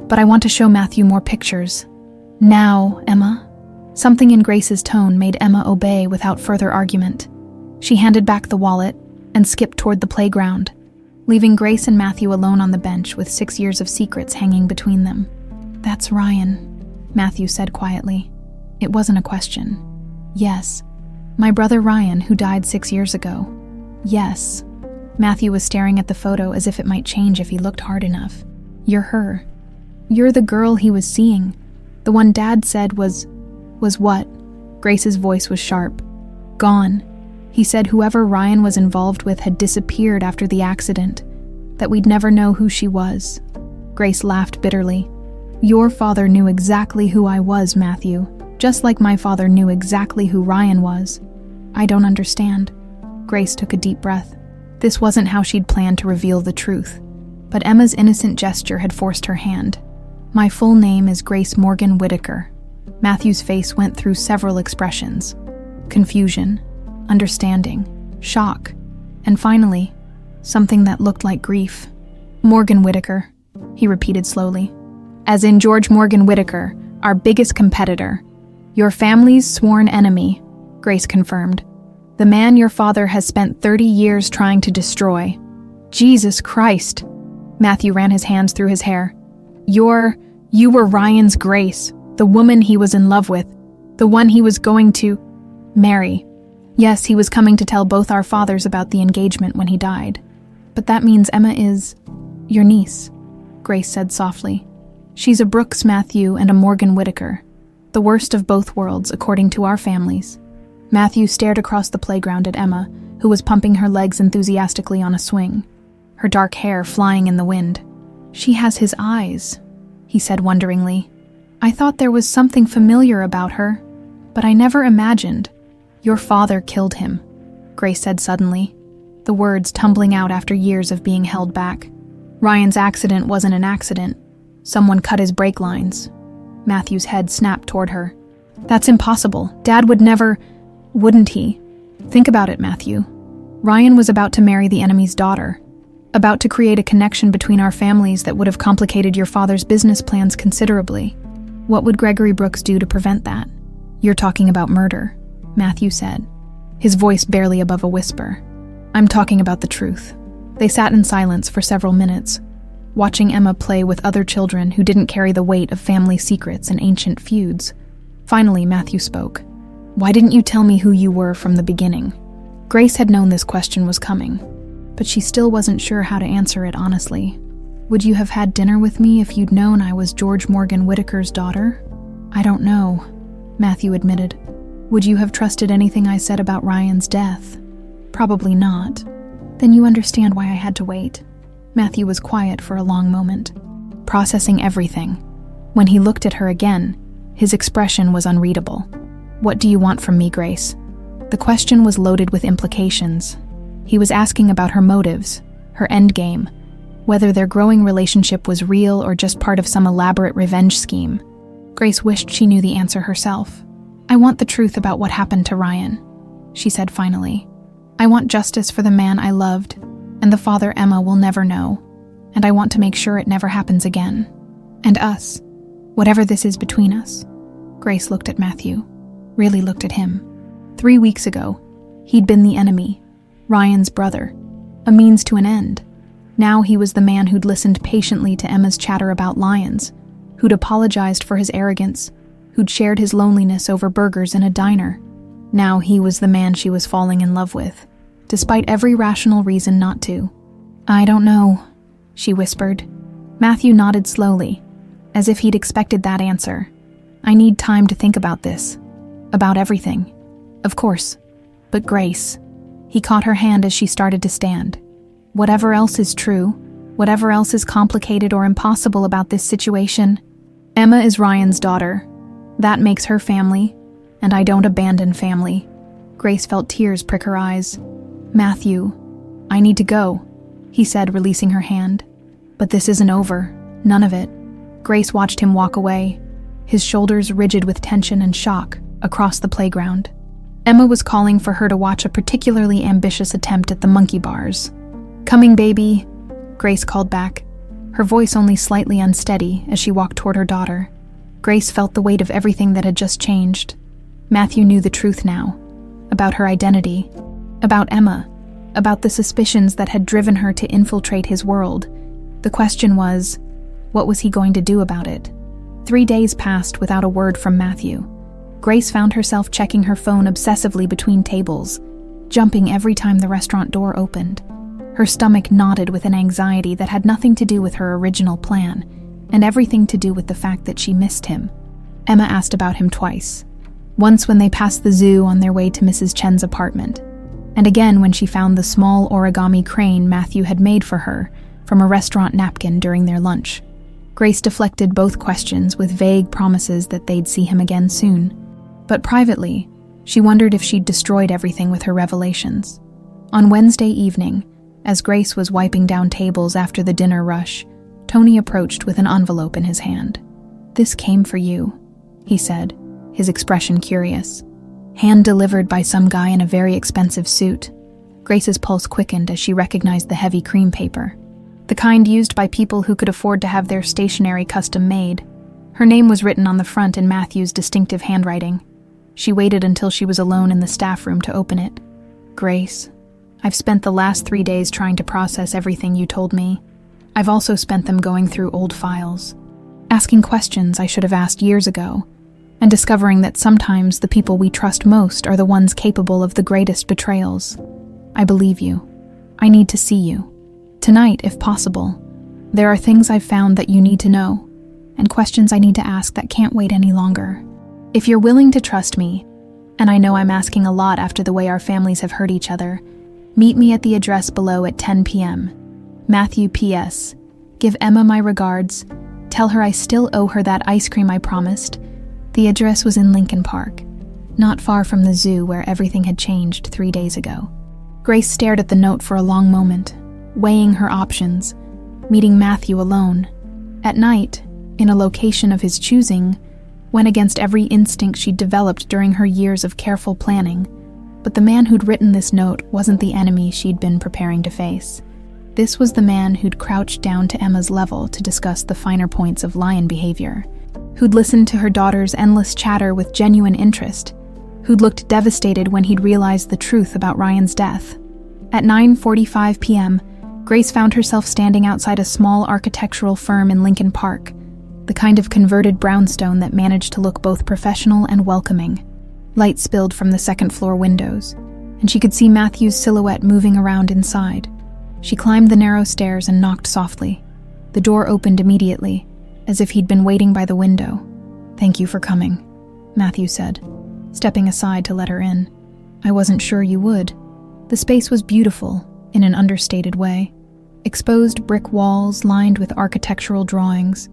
"But I want to show Matthew more pictures." "Now, Emma." Something in Grace's tone made Emma obey without further argument. She handed back the wallet and skipped toward the playground, leaving Grace and Matthew alone on the bench with 6 years of secrets hanging between them. "That's Ryan," Matthew said quietly. It wasn't a question. "Yes. My brother Ryan, who died 6 years ago." "Yes." Matthew was staring at the photo as if it might change if he looked hard enough. "You're her. You're the girl he was seeing. The one Dad said was what?" Grace's voice was sharp. "Gone. He said whoever Ryan was involved with had disappeared after the accident, that we'd never know who she was." Grace laughed bitterly. "Your father knew exactly who I was, Matthew, just like my father knew exactly who Ryan was." "I don't understand." Grace took a deep breath. This wasn't how she'd planned to reveal the truth, but Emma's innocent gesture had forced her hand. "My full name is Grace Morgan-Whitaker." Matthew's face went through several expressions: confusion, understanding, shock, and finally, something that looked like grief. Morgan-Whitaker, he repeated slowly. As in George Morgan-Whitaker, our biggest competitor. Your family's sworn enemy, Grace confirmed. The man your father has spent 30 years trying to destroy. Jesus Christ. Matthew ran his hands through his hair. You were Ryan's Grace, the woman he was in love with, the one he was going to marry. Yes, he was coming to tell both our fathers about the engagement when he died. But that means Emma is your niece, Grace said softly. She's a Brooks Matthew and a Morgan-Whitaker, the worst of both worlds according to our families. Matthew stared across the playground at Emma, who was pumping her legs enthusiastically on a swing, her dark hair flying in the wind. She has his eyes, he said wonderingly. I thought there was something familiar about her, but I never imagined. Your father killed him, Grace said suddenly, the words tumbling out after years of being held back. Ryan's accident wasn't an accident. Someone cut his brake lines. Matthew's head snapped toward her. That's impossible. Dad would never, wouldn't he? Think about it, Matthew. Ryan was about to marry the enemy's daughter, about to create a connection between our families that would have complicated your father's business plans considerably. What would Gregory Brooks do to prevent that? You're talking about murder, Matthew said, his voice barely above a whisper. I'm talking about the truth. They sat in silence for several minutes, watching Emma play with other children who didn't carry the weight of family secrets and ancient feuds. Finally, Matthew spoke. Why didn't you tell me who you were from the beginning? Grace had known this question was coming, but she still wasn't sure how to answer it honestly. Would you have had dinner with me if you'd known I was George Morgan-Whitaker's daughter? I don't know, Matthew admitted. Would you have trusted anything I said about Ryan's death? Probably not. Then you understand why I had to wait. Matthew was quiet for a long moment, processing everything. When he looked at her again, his expression was unreadable. What do you want from me, Grace? The question was loaded with implications. He was asking about her motives, her endgame, whether their growing relationship was real or just part of some elaborate revenge scheme. Grace wished she knew the answer herself. I want the truth about what happened to Ryan, she said finally. I want justice for the man I loved, and the father Emma will never know, and I want to make sure it never happens again. And us, whatever this is between us. Grace looked at Matthew, really looked at him. 3 weeks ago, he'd been the enemy, Ryan's brother, a means to an end. Now he was the man who'd listened patiently to Emma's chatter about lions, who'd apologized for his arrogance, who'd shared his loneliness over burgers in a diner. Now he was the man she was falling in love with, despite every rational reason not to. I don't know, she whispered. Matthew nodded slowly, as if he'd expected that answer. I need time to think about this, about everything. Of course, but Grace. He caught her hand as she started to stand. Whatever else is true, whatever else is complicated or impossible about this situation, Emma is Ryan's daughter. That makes her family, and I don't abandon family. Grace felt tears prick her eyes. Matthew, I need to go, he said, releasing her hand. But this isn't over, none of it. Grace watched him walk away, his shoulders rigid with tension and shock, across the playground. Emma was calling for her to watch a particularly ambitious attempt at the monkey bars. Coming, baby, Grace called back, her voice only slightly unsteady as she walked toward her daughter. Grace felt the weight of everything that had just changed. Matthew knew the truth now, about her identity, about Emma, about the suspicions that had driven her to infiltrate his world. The question was, what was he going to do about it? 3 days passed without a word from Matthew. Grace found herself checking her phone obsessively between tables, jumping every time the restaurant door opened. Her stomach knotted with an anxiety that had nothing to do with her original plan, and everything to do with the fact that she missed him. Emma asked about him twice. Once when they passed the zoo on their way to Mrs. Chen's apartment, and again when she found the small origami crane Matthew had made for her from a restaurant napkin during their lunch. Grace deflected both questions with vague promises that they'd see him again soon. But privately, she wondered if she'd destroyed everything with her revelations. On Wednesday evening, as Grace was wiping down tables after the dinner rush, Tony approached with an envelope in his hand. This came for you, he said, his expression curious. Hand-delivered by some guy in a very expensive suit. Grace's pulse quickened as she recognized the heavy cream paper. the kind used by people who could afford to have their stationery custom made. Her name was written on the front in Matthew's distinctive handwriting. She waited until she was alone in the staff room to open it. "Grace, I've spent the last 3 days trying to process everything you told me. I've also spent them going through old files, asking questions I should have asked years ago, and discovering that sometimes the people we trust most are the ones capable of the greatest betrayals. I believe you. I need to see you. Tonight, if possible. There are things I've found that you need to know, and questions I need to ask that can't wait any longer. If you're willing to trust me, and I know I'm asking a lot after the way our families have hurt each other, meet me at the address below at 10 p.m. Matthew P.S. Give Emma my regards. Tell her I still owe her that ice cream I promised." The address was in Lincoln Park, not far from the zoo where everything had changed 3 days ago. Grace stared at the note for a long moment, weighing her options, meeting Matthew alone. At night, in a location of his choosing, went against every instinct she'd developed during her years of careful planning. But the man who'd written this note wasn't the enemy she'd been preparing to face. This was the man who'd crouched down to Emma's level to discuss the finer points of lion behavior, who'd listened to her daughter's endless chatter with genuine interest, who'd looked devastated when he'd realized the truth about Ryan's death. At 9:45 p.m., Grace found herself standing outside a small architectural firm in Lincoln Park, the kind of converted brownstone that managed to look both professional and welcoming. Light spilled from the second-floor windows, and she could see Matthew's silhouette moving around inside. She climbed the narrow stairs and knocked softly. The door opened immediately, as if he'd been waiting by the window. "Thank you for coming," Matthew said, stepping aside to let her in. "I wasn't sure you would." The space was beautiful, in an understated way. Exposed brick walls lined with architectural drawings,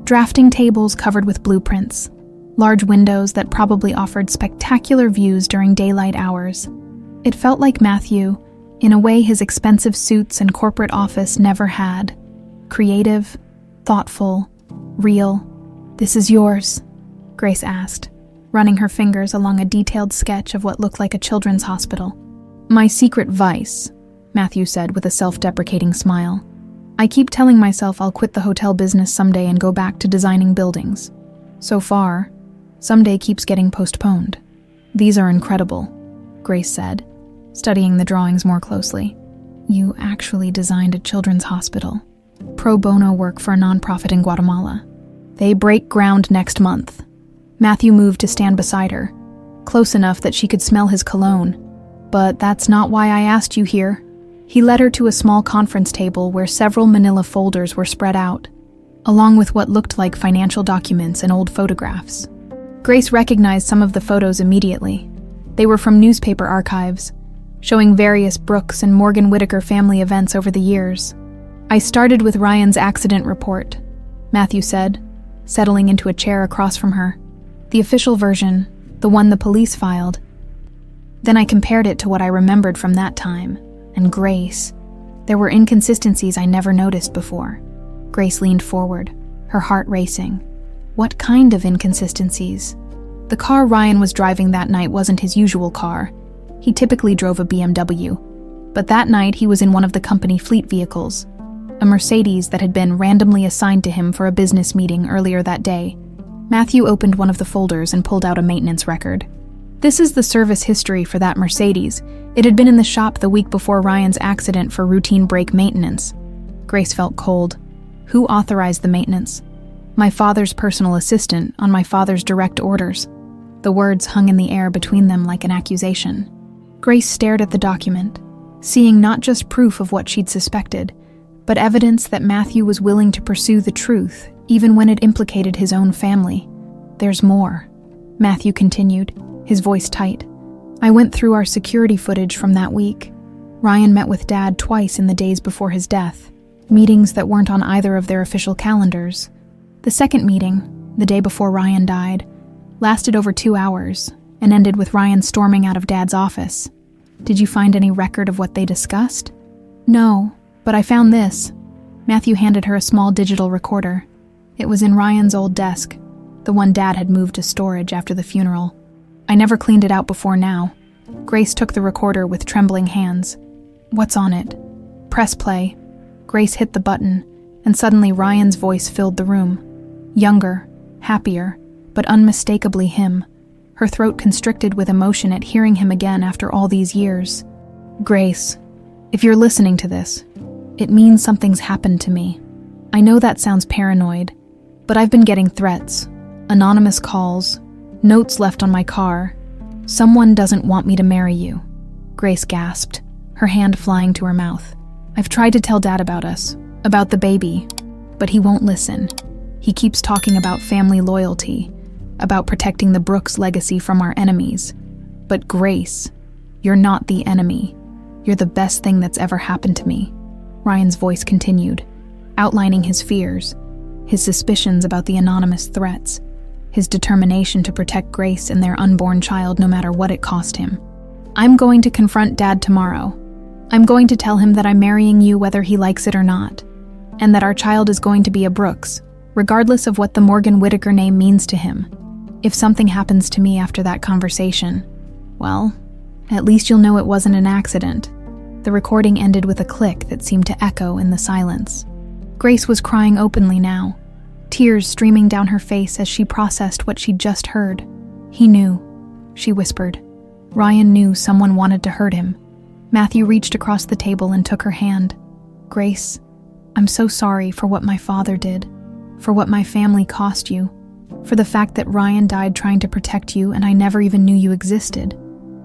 drafting tables covered with blueprints, large windows that probably offered spectacular views during daylight hours. It felt like Matthew, in a way his expensive suits and corporate office never had. Creative, thoughtful, real. "This is yours?" Grace asked, running her fingers along a detailed sketch of what looked like a children's hospital. "My secret vice," Matthew said with a self-deprecating smile. "I keep telling myself I'll quit the hotel business someday and go back to designing buildings. So far, someday keeps getting postponed." "These are incredible," Grace said, studying the drawings more closely. "You actually designed a children's hospital. Pro bono work for a nonprofit in Guatemala. They break ground next month." Matthew moved to stand beside her, close enough that she could smell his cologne. "But that's not why I asked you here." He led her to a small conference table where several manila folders were spread out, along with what looked like financial documents and old photographs. Grace recognized some of the photos immediately. They were from newspaper archives, showing various Brooks and Morgan-Whitaker family events over the years. "I started with Ryan's accident report," Matthew said, settling into a chair across from her. "The official version, the one the police filed. Then I compared it to what I remembered from that time. And Grace, there were inconsistencies I never noticed before." Grace leaned forward, her heart racing. "What kind of inconsistencies?" The car Ryan was driving that night wasn't his usual car. He typically drove a BMW, but that night he was in one of the company fleet vehicles, a Mercedes that had been randomly assigned to him for a business meeting earlier that day. Matthew opened one of the folders and pulled out a maintenance record. "This is the service history for that Mercedes. It had been in the shop the week before Ryan's accident for routine brake maintenance." Grace felt cold. "Who authorized the maintenance?" "My father's personal assistant, on my father's direct orders." The words hung in the air between them like an accusation. Grace stared at the document, seeing not just proof of what she'd suspected, but evidence that Matthew was willing to pursue the truth, even when it implicated his own family. "There's more," Matthew continued, his voice tight. "I went through our security footage from that week. Ryan met with Dad twice in the days before his death, meetings that weren't on either of their official calendars. The second meeting, the day before Ryan died, lasted over 2 hours and ended with Ryan storming out of Dad's office. Did you find any record of what they discussed?" "No, but I found this." Matthew handed her a small digital recorder. It was in Ryan's old desk, the one Dad had moved to storage after the funeral. "I never cleaned it out before now." Grace took the recorder with trembling hands. "What's on it?" "Press play." Grace hit the button, and suddenly Ryan's voice filled the room. Younger, happier, but unmistakably him. Her throat constricted with emotion at hearing him again after all these years. Grace, if you're listening to this, it means something's happened to me. I know that sounds paranoid, but I've been getting threats, anonymous calls, notes left on my car. Someone doesn't want me to marry you. Grace gasped, her hand flying to her mouth. I've tried to tell Dad about us, about the baby, but he won't listen. He keeps talking about family loyalty, about protecting the Brooks legacy from our enemies. But Grace, you're not the enemy. You're the best thing that's ever happened to me. Ryan's voice continued, outlining his fears, his suspicions about the anonymous threats, his determination to protect Grace and their unborn child no matter what it cost him. I'm going to confront Dad tomorrow. I'm going to tell him that I'm marrying you whether he likes it or not, and that our child is going to be a Brooks, regardless of what the Morgan-Whitaker name means to him. If something happens to me after that conversation, well, at least you'll know it wasn't an accident. The recording ended with a click that seemed to echo in the silence. Grace was crying openly now, tears streaming down her face as she processed what she'd just heard. He knew, she whispered. Ryan knew someone wanted to hurt him. Matthew reached across the table and took her hand. Grace, I'm so sorry for what my father did, for what my family cost you, for the fact that Ryan died trying to protect you and I never even knew you existed.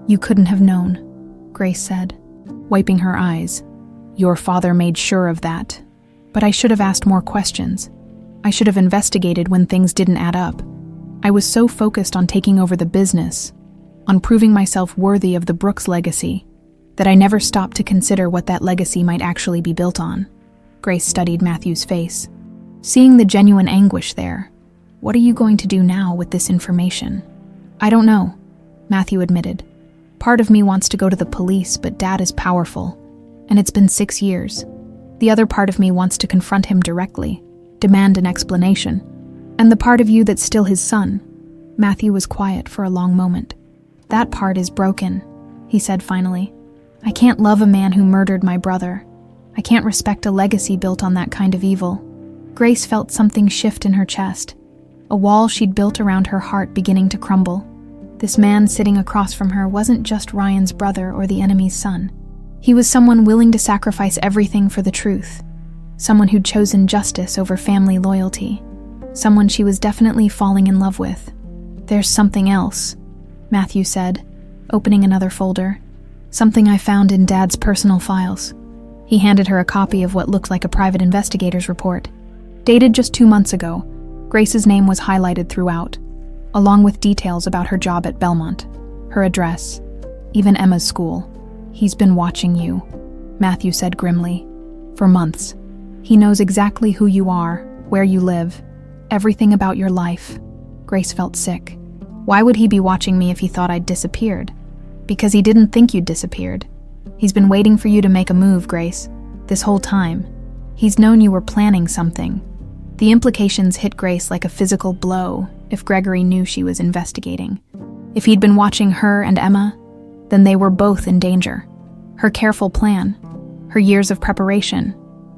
You couldn't have known, Grace said, wiping her eyes. Your father made sure of that. But I should have asked more questions. I should have investigated when things didn't add up. I was so focused on taking over the business, on proving myself worthy of the Brooks legacy, that I never stopped to consider what that legacy might actually be built on. Grace studied Matthew's face, seeing the genuine anguish there. What are you going to do now with this information? I don't know, Matthew admitted. Part of me wants to go to the police, but Dad is powerful, and it's been 6 years. The other part of me wants to confront him directly, demand an explanation. And the part of you that's still his son. Matthew was quiet for a long moment. That part is broken, he said finally. I can't love a man who murdered my brother. I can't respect a legacy built on that kind of evil. Grace felt something shift in her chest, a wall she'd built around her heart beginning to crumble. This man sitting across from her wasn't just Ryan's brother or the enemy's son. He was someone willing to sacrifice everything for the truth, someone who'd chosen justice over family loyalty, someone she was definitely falling in love with. There's something else, Matthew said, opening another folder. Something I found in Dad's personal files. He handed her a copy of what looked like a private investigator's report. Dated just 2 months ago, Grace's name was highlighted throughout, along with details about her job at Belmont, her address, even Emma's school. He's been watching you, Matthew said grimly. For months. He knows exactly who you are, where you live, everything about your life. Grace felt sick. Why would he be watching me if he thought I'd disappeared? Because he didn't think you'd disappeared. He's been waiting for you to make a move, Grace, this whole time. He's known you were planning something. The implications hit Grace like a physical blow if Gregory knew she was investigating. If he'd been watching her and Emma, then they were both in danger. Her careful plan, her years of preparation,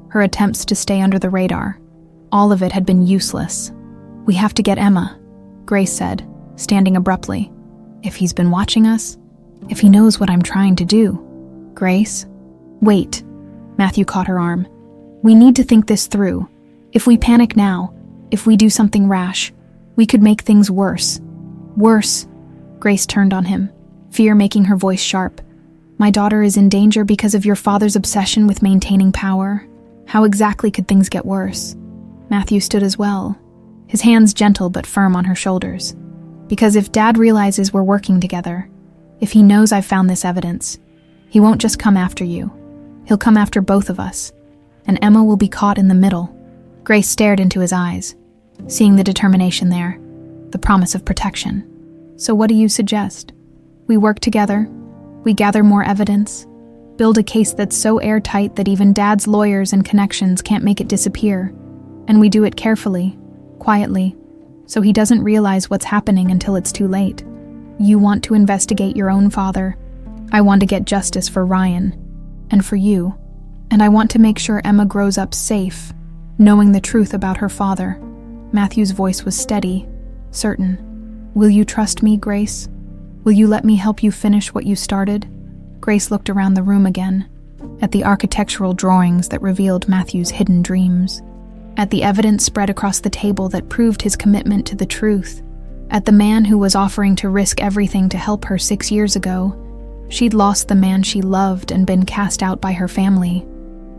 her attempts to stay under the radar, all of it had been useless. We have to get Emma, Grace said, standing abruptly. If he's been watching us, if he knows what I'm trying to do. Grace? Wait. Matthew caught her arm. We need to think this through. If we panic now, if we do something rash, we could make things worse. Worse. Grace turned on him, fear making her voice sharp. My daughter is in danger because of your father's obsession with maintaining power. How exactly could things get worse? Matthew stood as well, his hands gentle but firm on her shoulders. Because if Dad realizes we're working together, if he knows I've found this evidence, he won't just come after you. He'll come after both of us, and Emma will be caught in the middle. Grace stared into his eyes, seeing the determination there, the promise of protection. So what do you suggest? We work together, we gather more evidence, build a case that's so airtight that even Dad's lawyers and connections can't make it disappear, and we do it carefully, quietly, so he doesn't realize what's happening until it's too late. You want to investigate your own father. I want to get justice for Ryan, and for you, And I want to make sure Emma grows up safe, knowing the truth about her father. Matthew's voice was steady, certain. Will you trust me, Grace? Will you let me help you finish what you started? Grace looked around the room again, at the architectural drawings that revealed Matthew's hidden dreams, at the evidence spread across the table that proved his commitment to the truth, at the man who was offering to risk everything to help her 6 years ago. She'd lost the man she loved and been cast out by her family.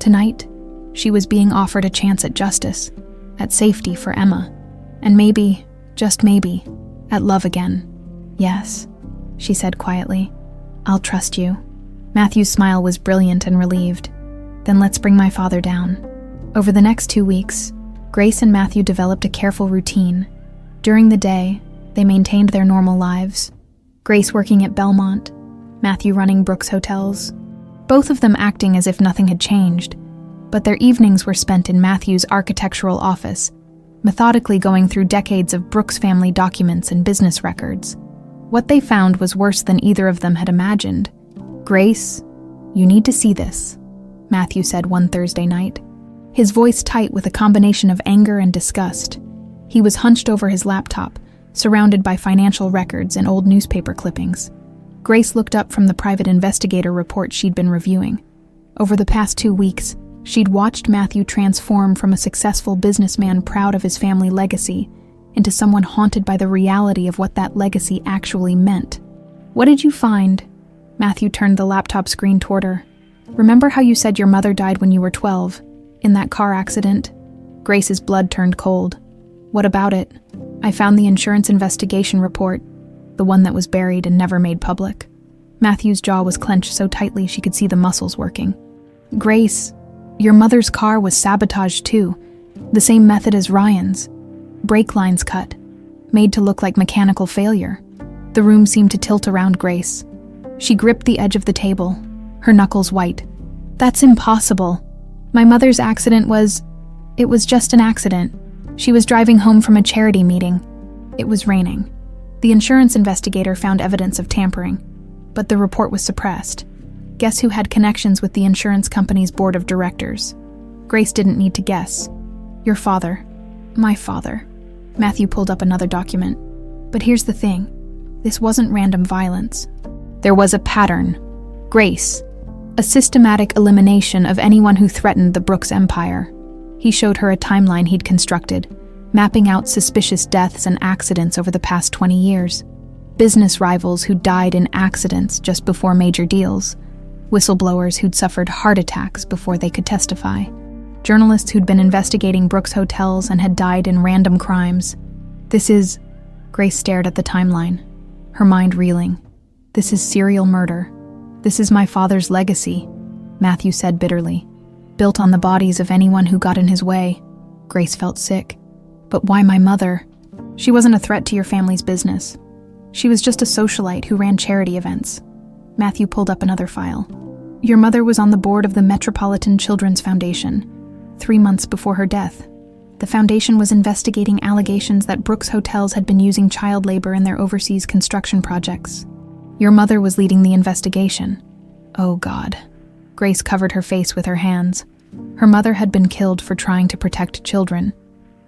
Tonight, she was being offered a chance at justice, at safety for Emma, and maybe, just maybe, at love again. Yes, she said quietly. I'll trust you. Matthew's smile was brilliant and relieved. Then let's bring my father down. Over the next 2 weeks, Grace and Matthew developed a careful routine. During the day, they maintained their normal lives. Grace working at Belmont, Matthew running Brooks Hotels, both of them acting as if nothing had changed, but their evenings were spent in Matthew's architectural office, methodically going through decades of Brooks family documents and business records. What they found was worse than either of them had imagined. Grace, you need to see this, Matthew said one Thursday night, his voice tight with a combination of anger and disgust. He was hunched over his laptop, surrounded by financial records and old newspaper clippings. Grace looked up from the private investigator report she'd been reviewing. Over the past 2 weeks, she'd watched Matthew transform from a successful businessman proud of his family legacy into someone haunted by the reality of what that legacy actually meant. What did you find? Matthew turned the laptop screen toward her. Remember how you said your mother died when you were 12, in that car accident? Grace's blood turned cold. What about it? I found the insurance investigation report, the one that was buried and never made public. Matthew's jaw was clenched so tightly she could see the muscles working. Grace, your mother's car was sabotaged too, the same method as Ryan's. Brake lines cut, made to look like mechanical failure. The room seemed to tilt around Grace. She gripped the edge of the table, her knuckles white. That's impossible. My mother's accident it was just an accident. She was driving home from a charity meeting. It was raining. The insurance investigator found evidence of tampering, but the report was suppressed. Guess who had connections with the insurance company's board of directors? Grace didn't need to guess. Your father. My father. Matthew pulled up another document. But here's the thing. This wasn't random violence. There was a pattern. Grace. A systematic elimination of anyone who threatened the Brooks empire. He showed her a timeline he'd constructed, mapping out suspicious deaths and accidents over the past 20 years. Business rivals who died in accidents just before major deals. Whistleblowers who'd suffered heart attacks before they could testify. Journalists who'd been investigating Brooks Hotels and had died in random crimes. Grace stared at the timeline, her mind reeling. This is serial murder. This is my father's legacy, Matthew said bitterly. Built on the bodies of anyone who got in his way. Grace felt sick. But why my mother? She wasn't a threat to your family's business. She was just a socialite who ran charity events. Matthew pulled up another file. Your mother was on the board of the Metropolitan Children's Foundation, 3 months before her death. The foundation was investigating allegations that Brooks Hotels had been using child labor in their overseas construction projects. Your mother was leading the investigation. Oh God. Grace covered her face with her hands. Her mother had been killed for trying to protect children.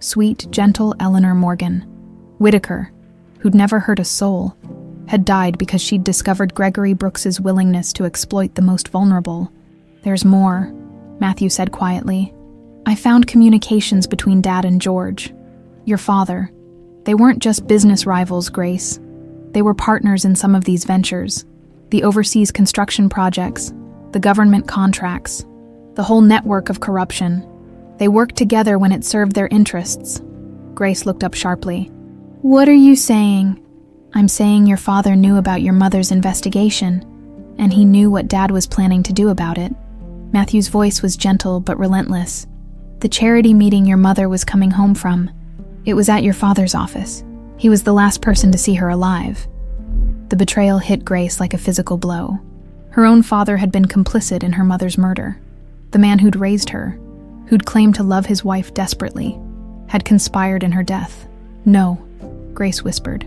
Sweet, gentle Eleanor Morgan-Whitaker, who'd never hurt a soul, had died because she'd discovered Gregory Brooks's willingness to exploit the most vulnerable. There's more, Matthew said quietly. I found communications between Dad and George, your father. They weren't just business rivals, Grace. They were partners in some of these ventures. The overseas construction projects, the government contracts, the whole network of corruption. They worked together when it served their interests. Grace looked up sharply. What are you saying? I'm saying your father knew about your mother's investigation, and he knew what Dad was planning to do about it. Matthew's voice was gentle but relentless. The charity meeting your mother was coming home from, it was at your father's office. He was the last person to see her alive. The betrayal hit Grace like a physical blow. Her own father had been complicit in her mother's murder. The man who'd raised her, who'd claimed to love his wife desperately, had conspired in her death. No, Grace whispered.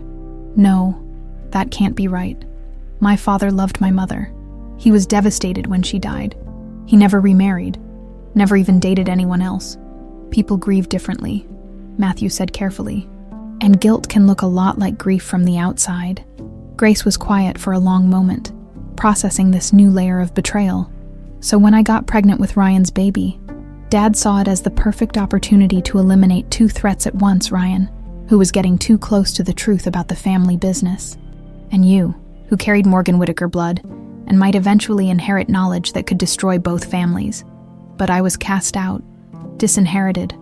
No, that can't be right. My father loved my mother. He was devastated when she died. He never remarried. Never even dated anyone else. People grieve differently, Matthew said carefully. And guilt can look a lot like grief from the outside. Grace was quiet for a long moment, processing this new layer of betrayal. So when I got pregnant with Ryan's baby, Dad saw it as the perfect opportunity to eliminate two threats at once: Ryan, who was getting too close to the truth about the family business, and you, who carried Morgan-Whitaker blood and might eventually inherit knowledge that could destroy both families. But I was cast out, disinherited.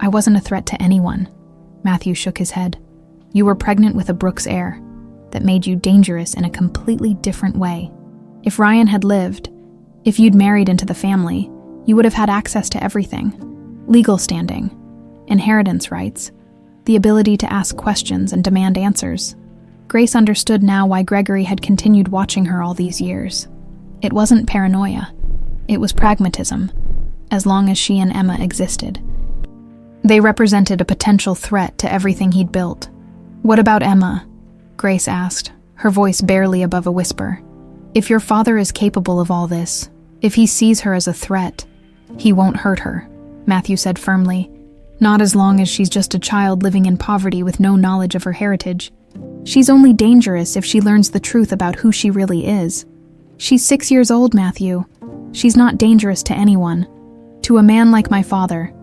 I wasn't a threat to anyone. Matthew shook his head. You were pregnant with a Brooks heir that made you dangerous in a completely different way. If Ryan had lived, if you'd married into the family, you would have had access to everything. Legal standing, inheritance rights, the ability to ask questions and demand answers. Grace understood now why Gregory had continued watching her all these years. It wasn't paranoia. It was pragmatism, as long as she and Emma existed. They represented a potential threat to everything he'd built. What about Emma? Grace asked, her voice barely above a whisper. If your father is capable of all this, if he sees her as a threat, he won't hurt her, Matthew said firmly. Not as long as she's just a child living in poverty with no knowledge of her heritage. She's only dangerous if she learns the truth about who she really is. She's 6 years old, Matthew. She's not dangerous to anyone. To a man like my father,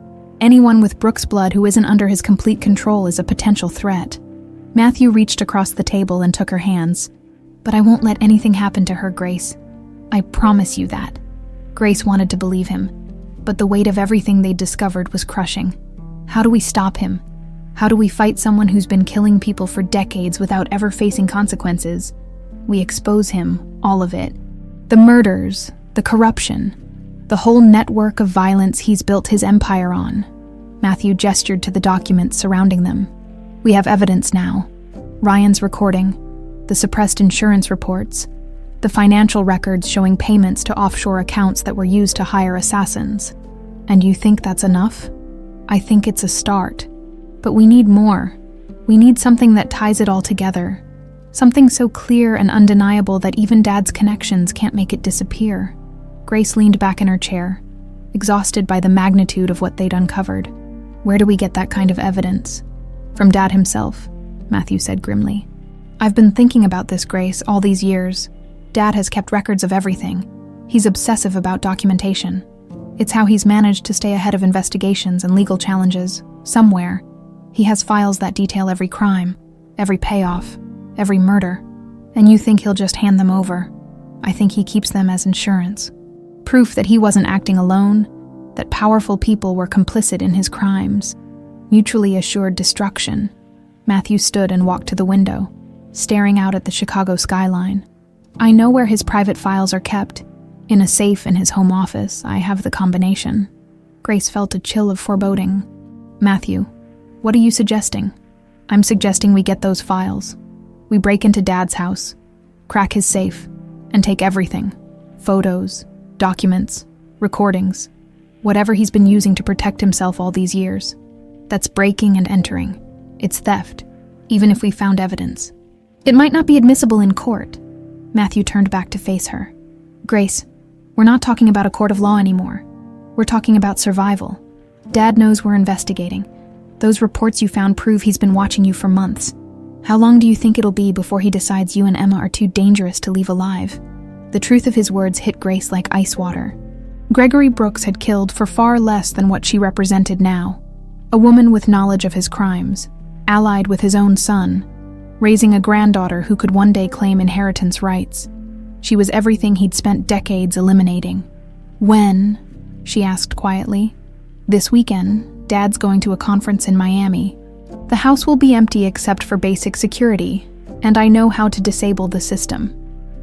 anyone with Brooks blood who isn't under his complete control is a potential threat. Matthew reached across the table and took her hands. But I won't let anything happen to her, Grace. I promise you that. Grace wanted to believe him, but the weight of everything they'd discovered was crushing. How do we stop him? How do we fight someone who's been killing people for decades without ever facing consequences? We expose him, all of it. The murders, the corruption, the whole network of violence he's built his empire on. Matthew gestured to the documents surrounding them. We have evidence now. Ryan's recording, the suppressed insurance reports, the financial records showing payments to offshore accounts that were used to hire assassins. And you think that's enough? I think it's a start. But we need more. We need something that ties it all together. Something so clear and undeniable that even Dad's connections can't make it disappear. Grace leaned back in her chair, exhausted by the magnitude of what they'd uncovered. Where do we get that kind of evidence? From Dad himself, Matthew said grimly. I've been thinking about this, Grace, all these years. Dad has kept records of everything. He's obsessive about documentation. It's how he's managed to stay ahead of investigations and legal challenges, somewhere. He has files that detail every crime, every payoff, every murder, and you think he'll just hand them over. I think he keeps them as insurance. Proof that he wasn't acting alone, that powerful people were complicit in his crimes. Mutually assured destruction. Matthew stood and walked to the window, staring out at the Chicago skyline. I know where his private files are kept. In a safe in his home office, I have the combination. Grace felt a chill of foreboding. Matthew, what are you suggesting? I'm suggesting we get those files. We break into Dad's house, crack his safe, and take everything. Photos, documents, recordings, whatever he's been using to protect himself all these years. That's breaking and entering. It's theft, even if we found evidence. It might not be admissible in court. Matthew turned back to face her. Grace, we're not talking about a court of law anymore. We're talking about survival. Dad knows we're investigating. Those reports you found prove he's been watching you for months. How long do you think it'll be before he decides you and Emma are too dangerous to leave alive? The truth of his words hit Grace like ice water. Gregory Brooks had killed for far less than what she represented now. A woman with knowledge of his crimes, allied with his own son, raising a granddaughter who could one day claim inheritance rights. She was everything he'd spent decades eliminating. When? She asked quietly. This weekend, Dad's going to a conference in Miami. The house will be empty except for basic security, and I know how to disable the system.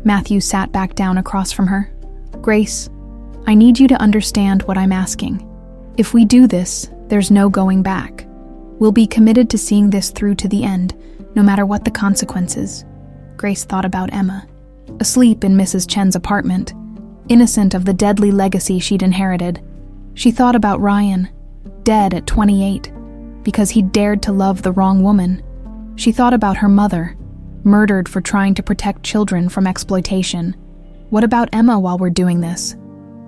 Matthew sat back down across from her. Grace, I need you to understand what I'm asking. If we do this, there's no going back. We'll be committed to seeing this through to the end, no matter what the consequences. Grace thought about Emma, asleep in Mrs. Chen's apartment, innocent of the deadly legacy she'd inherited. She thought about Ryan, dead at 28, because he'd dared to love the wrong woman. She thought about her mother, murdered for trying to protect children from exploitation. What about Emma while we're doing this?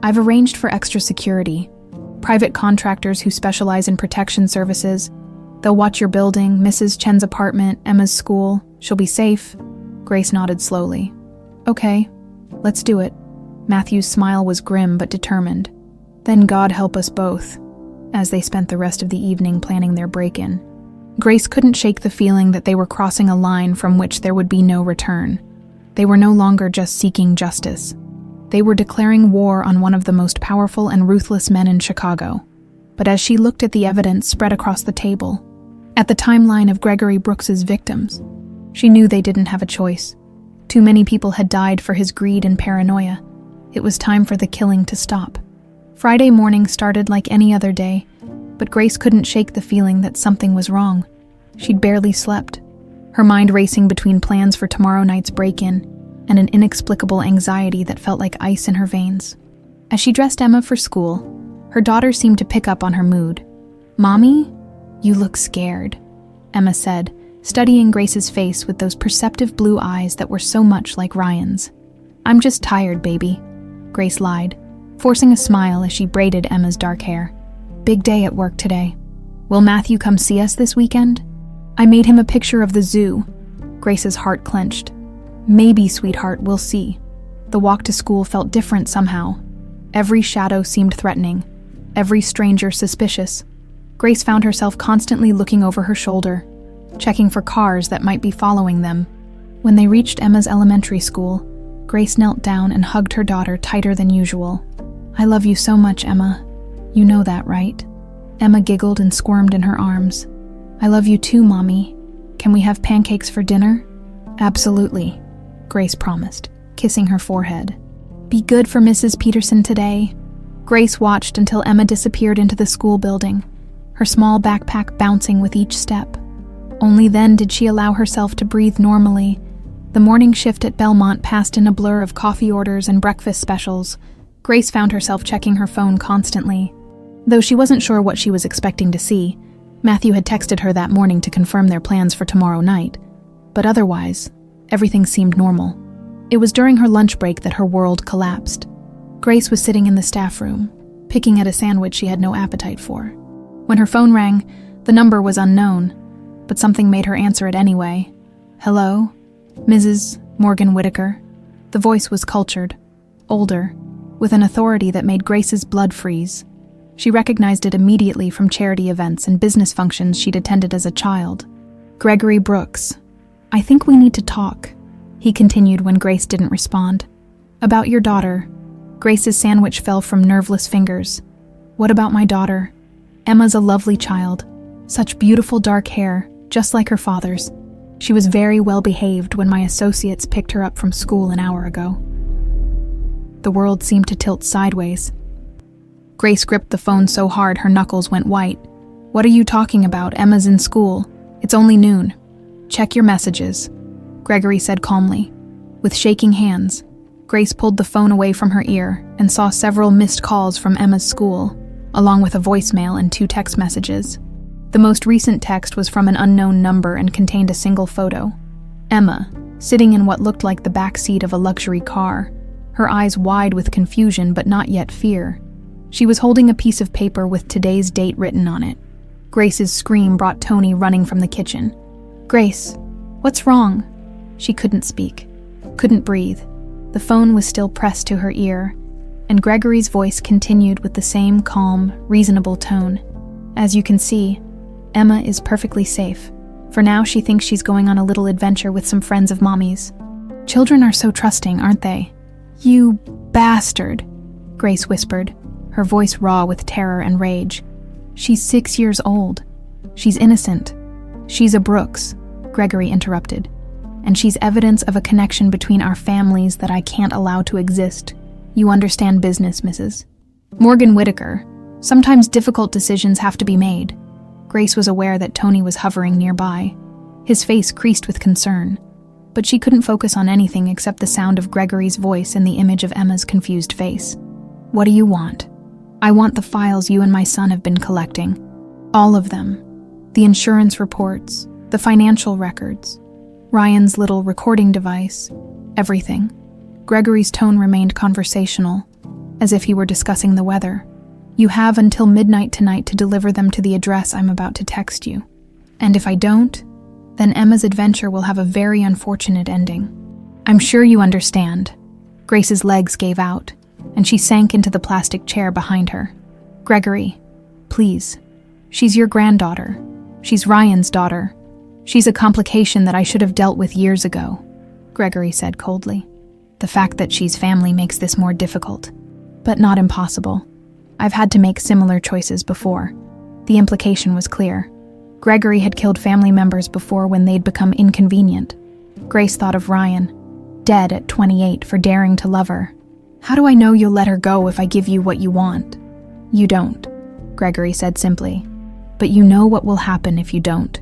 I've arranged for extra security, Private contractors who specialize in protection services. They'll watch your building, Mrs. Chen's apartment, Emma's school. She'll be safe." Grace nodded slowly. "Okay, let's do it." Matthew's smile was grim but determined. "Then God help us both," as they spent the rest of the evening planning their break-in. Grace couldn't shake the feeling that they were crossing a line from which there would be no return. They were no longer just seeking justice. They were declaring war on one of the most powerful and ruthless men in Chicago. But as she looked at the evidence spread across the table, at the timeline of Gregory Brooks's victims, she knew they didn't have a choice. Too many people had died for his greed and paranoia. It was time for the killing to stop. Friday morning started like any other day, but Grace couldn't shake the feeling that something was wrong. She'd barely slept, her mind racing between plans for tomorrow night's break-in and an inexplicable anxiety that felt like ice in her veins. As she dressed Emma for school, her daughter seemed to pick up on her mood. "Mommy, you look scared," Emma said, studying Grace's face with those perceptive blue eyes that were so much like Ryan's. "I'm just tired, baby," Grace lied, forcing a smile as she braided Emma's dark hair. "Big day at work today. Will Matthew come see us this weekend?" "I made him a picture of the zoo." Grace's heart clenched. "Maybe, sweetheart, we'll see." The walk to school felt different somehow. Every shadow seemed threatening, every stranger suspicious. Grace found herself constantly looking over her shoulder, checking for cars that might be following them. When they reached Emma's elementary school, Grace knelt down and hugged her daughter tighter than usual. "I love you so much, Emma. You know that, right?" Emma giggled and squirmed in her arms. "I love you too, Mommy. Can we have pancakes for dinner?" "Absolutely," Grace promised, kissing her forehead. "Be good for Mrs. Peterson today." Grace watched until Emma disappeared into the school building, her small backpack bouncing with each step. Only then did she allow herself to breathe normally. The morning shift at Belmont passed in a blur of coffee orders and breakfast specials. Grace found herself checking her phone constantly. Though she wasn't sure what she was expecting to see, Matthew had texted her that morning to confirm their plans for tomorrow night. But otherwise, everything seemed normal. It was during her lunch break that her world collapsed. Grace was sitting in the staff room, picking at a sandwich she had no appetite for. When her phone rang, the number was unknown, but something made her answer it anyway. "Hello? Mrs. Morgan-Whitaker?" The voice was cultured, older, with an authority that made Grace's blood freeze. She recognized it immediately from charity events and business functions she'd attended as a child. "Gregory Brooks. I think we need to talk," he continued when Grace didn't respond. "About your daughter." Grace's sandwich fell from nerveless fingers. "What about my daughter? Emma's a lovely child. Such beautiful dark hair, just like her father's. She was very well behaved when my associates picked her up from school an hour ago." The world seemed to tilt sideways. Grace gripped the phone so hard her knuckles went white. "What are you talking about? Emma's in school. It's only noon." "Check your messages," Gregory said calmly. With shaking hands, Grace pulled the phone away from her ear and saw several missed calls from Emma's school, along with a voicemail and 2 text messages. The most recent text was from an unknown number and contained a single photo. Emma, sitting in what looked like the back seat of a luxury car, her eyes wide with confusion but not yet fear. She was holding a piece of paper with today's date written on it. Grace's scream brought Tony running from the kitchen. "Grace, what's wrong?" She couldn't speak, couldn't breathe. The phone was still pressed to her ear, and Gregory's voice continued with the same calm, reasonable tone. "As you can see, Emma is perfectly safe. For now, she thinks she's going on a little adventure with some friends of Mommy's. Children are so trusting, aren't they?" "You bastard," Grace whispered, her voice raw with terror and rage. "She's 6 years old. She's innocent. She's a Brooks," Gregory interrupted. "And she's evidence of a connection between our families that I can't allow to exist. You understand business, Mrs. Morgan-Whitaker. Sometimes difficult decisions have to be made." Grace was aware that Tony was hovering nearby, his face creased with concern, but she couldn't focus on anything except the sound of Gregory's voice and the image of Emma's confused face. "What do you want?" "I want the files you and my son have been collecting. All of them. The insurance reports, the financial records, Ryan's little recording device, everything." Gregory's tone remained conversational, as if he were discussing the weather. You have until midnight tonight to deliver them to the address I'm about to text you. And if I don't, then Emma's adventure will have a very unfortunate ending. I'm sure you understand." Grace's legs gave out, and she sank into the plastic chair behind her. "Gregory, please. She's your granddaughter. She's Ryan's daughter. She's a complication that I should have dealt with years ago," Gregory said coldly. "The fact that she's family makes this more difficult, but not impossible. I've had to make similar choices before." The implication was clear. Gregory had killed family members before when they'd become inconvenient. Grace thought of Ryan, dead at 28 for daring to love her. "How do I know you'll let her go if I give you what you want?" "You don't," Gregory said simply. "But you know what will happen if you don't.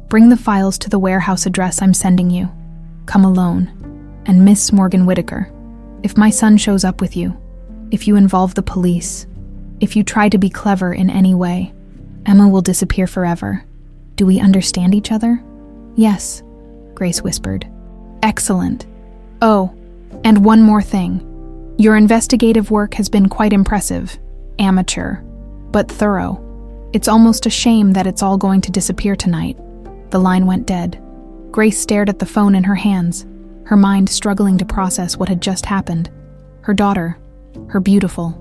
Bring the files to the warehouse address I'm sending you. Come alone. And Miss Morgan-Whitaker, if my son shows up with you, if you involve the police, if you try to be clever in any way, Emma will disappear forever. Do we understand each other?" "Yes," Grace whispered. "Excellent. Oh, and one more thing. Your investigative work has been quite impressive. Amateur, but thorough. It's almost a shame that it's all going to disappear tonight." The line went dead. Grace stared at the phone in her hands, her mind struggling to process what had just happened. Her daughter, her beautiful,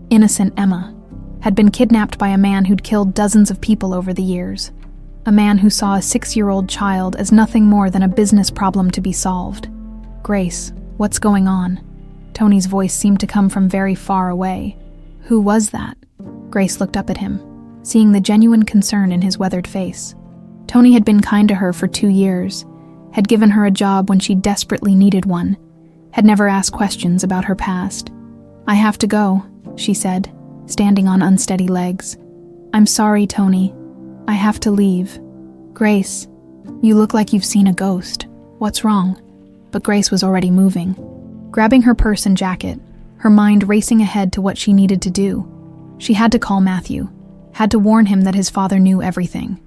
innocent Emma, had been kidnapped by a man who'd killed dozens of people over the years. A man who saw a 6-year-old child as nothing more than a business problem to be solved. "Grace, what's going on?" Tony's voice seemed to come from very far away. "Who was that?" Grace looked up at him, seeing the genuine concern in his weathered face. Tony had been kind to her for 2 years, had given her a job when she desperately needed one, had never asked questions about her past. "I have to go," she said, standing on unsteady legs. "I'm sorry, Tony. I have to leave." "Grace, you look like you've seen a ghost. What's wrong?" But Grace was already moving. Grabbing her purse and jacket, her mind racing ahead to what she needed to do. She had to call Matthew, had to warn him that his father knew everything.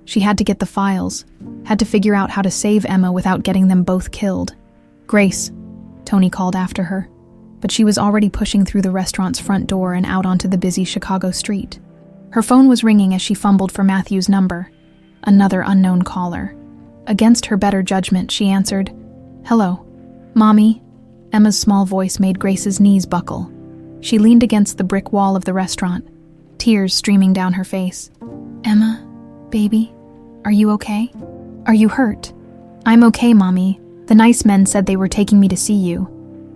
She had to get the files, had to figure out how to save Emma without getting them both killed. "Grace," Tony called after her, but she was already pushing through the restaurant's front door and out onto the busy Chicago street. Her phone was ringing as she fumbled for Matthew's number. Another unknown caller. Against her better judgment, she answered, "Hello, Mommy." Emma's small voice made Grace's knees buckle. She leaned against the brick wall of the restaurant, tears streaming down her face. "Emma, baby, are you okay? Are you hurt?" "I'm okay, Mommy. The nice men said they were taking me to see you,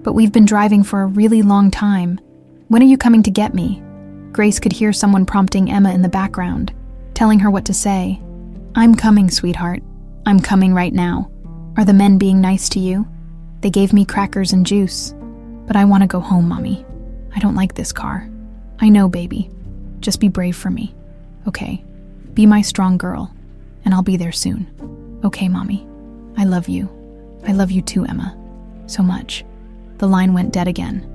but we've been driving for a really long time. When are you coming to get me?" Grace could hear someone prompting Emma in the background, telling her what to say. "I'm coming, sweetheart. I'm coming right now. Are the men being nice to you? They gave me crackers and juice. But I want to go home, Mommy. I don't like this car." "I know, baby. Just be brave for me. Okay. Be my strong girl, and I'll be there soon." "Okay, Mommy. I love you. I love you too, Emma. So much." The line went dead again,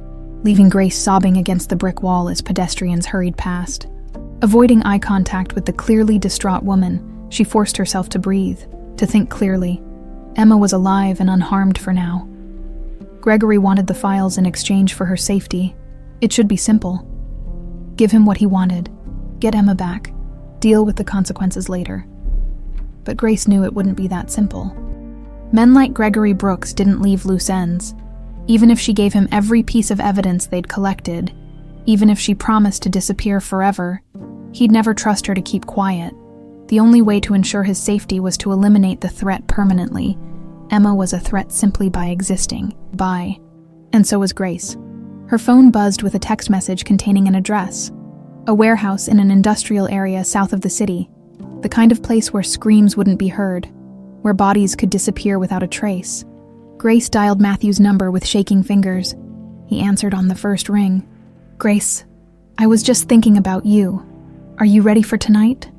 leaving Grace sobbing against the brick wall as pedestrians hurried past. Avoiding eye contact with the clearly distraught woman, she forced herself to breathe, to think clearly. Emma was alive and unharmed for now. Gregory wanted the files in exchange for her safety. It should be simple. Give him what he wanted. Get Emma back. Deal with the consequences later. But Grace knew it wouldn't be that simple. Men like Gregory Brooks didn't leave loose ends. Even if she gave him every piece of evidence they'd collected, even if she promised to disappear forever, he'd never trust her to keep quiet. The only way to ensure his safety was to eliminate the threat permanently. Emma was a threat simply by existing. And so was Grace. Her phone buzzed with a text message containing an address. A warehouse in an industrial area south of the city. The kind of place where screams wouldn't be heard, where bodies could disappear without a trace. Grace dialed Matthew's number with shaking fingers. He answered on the first ring. "Grace, I was just thinking about you. Are you ready for tonight?"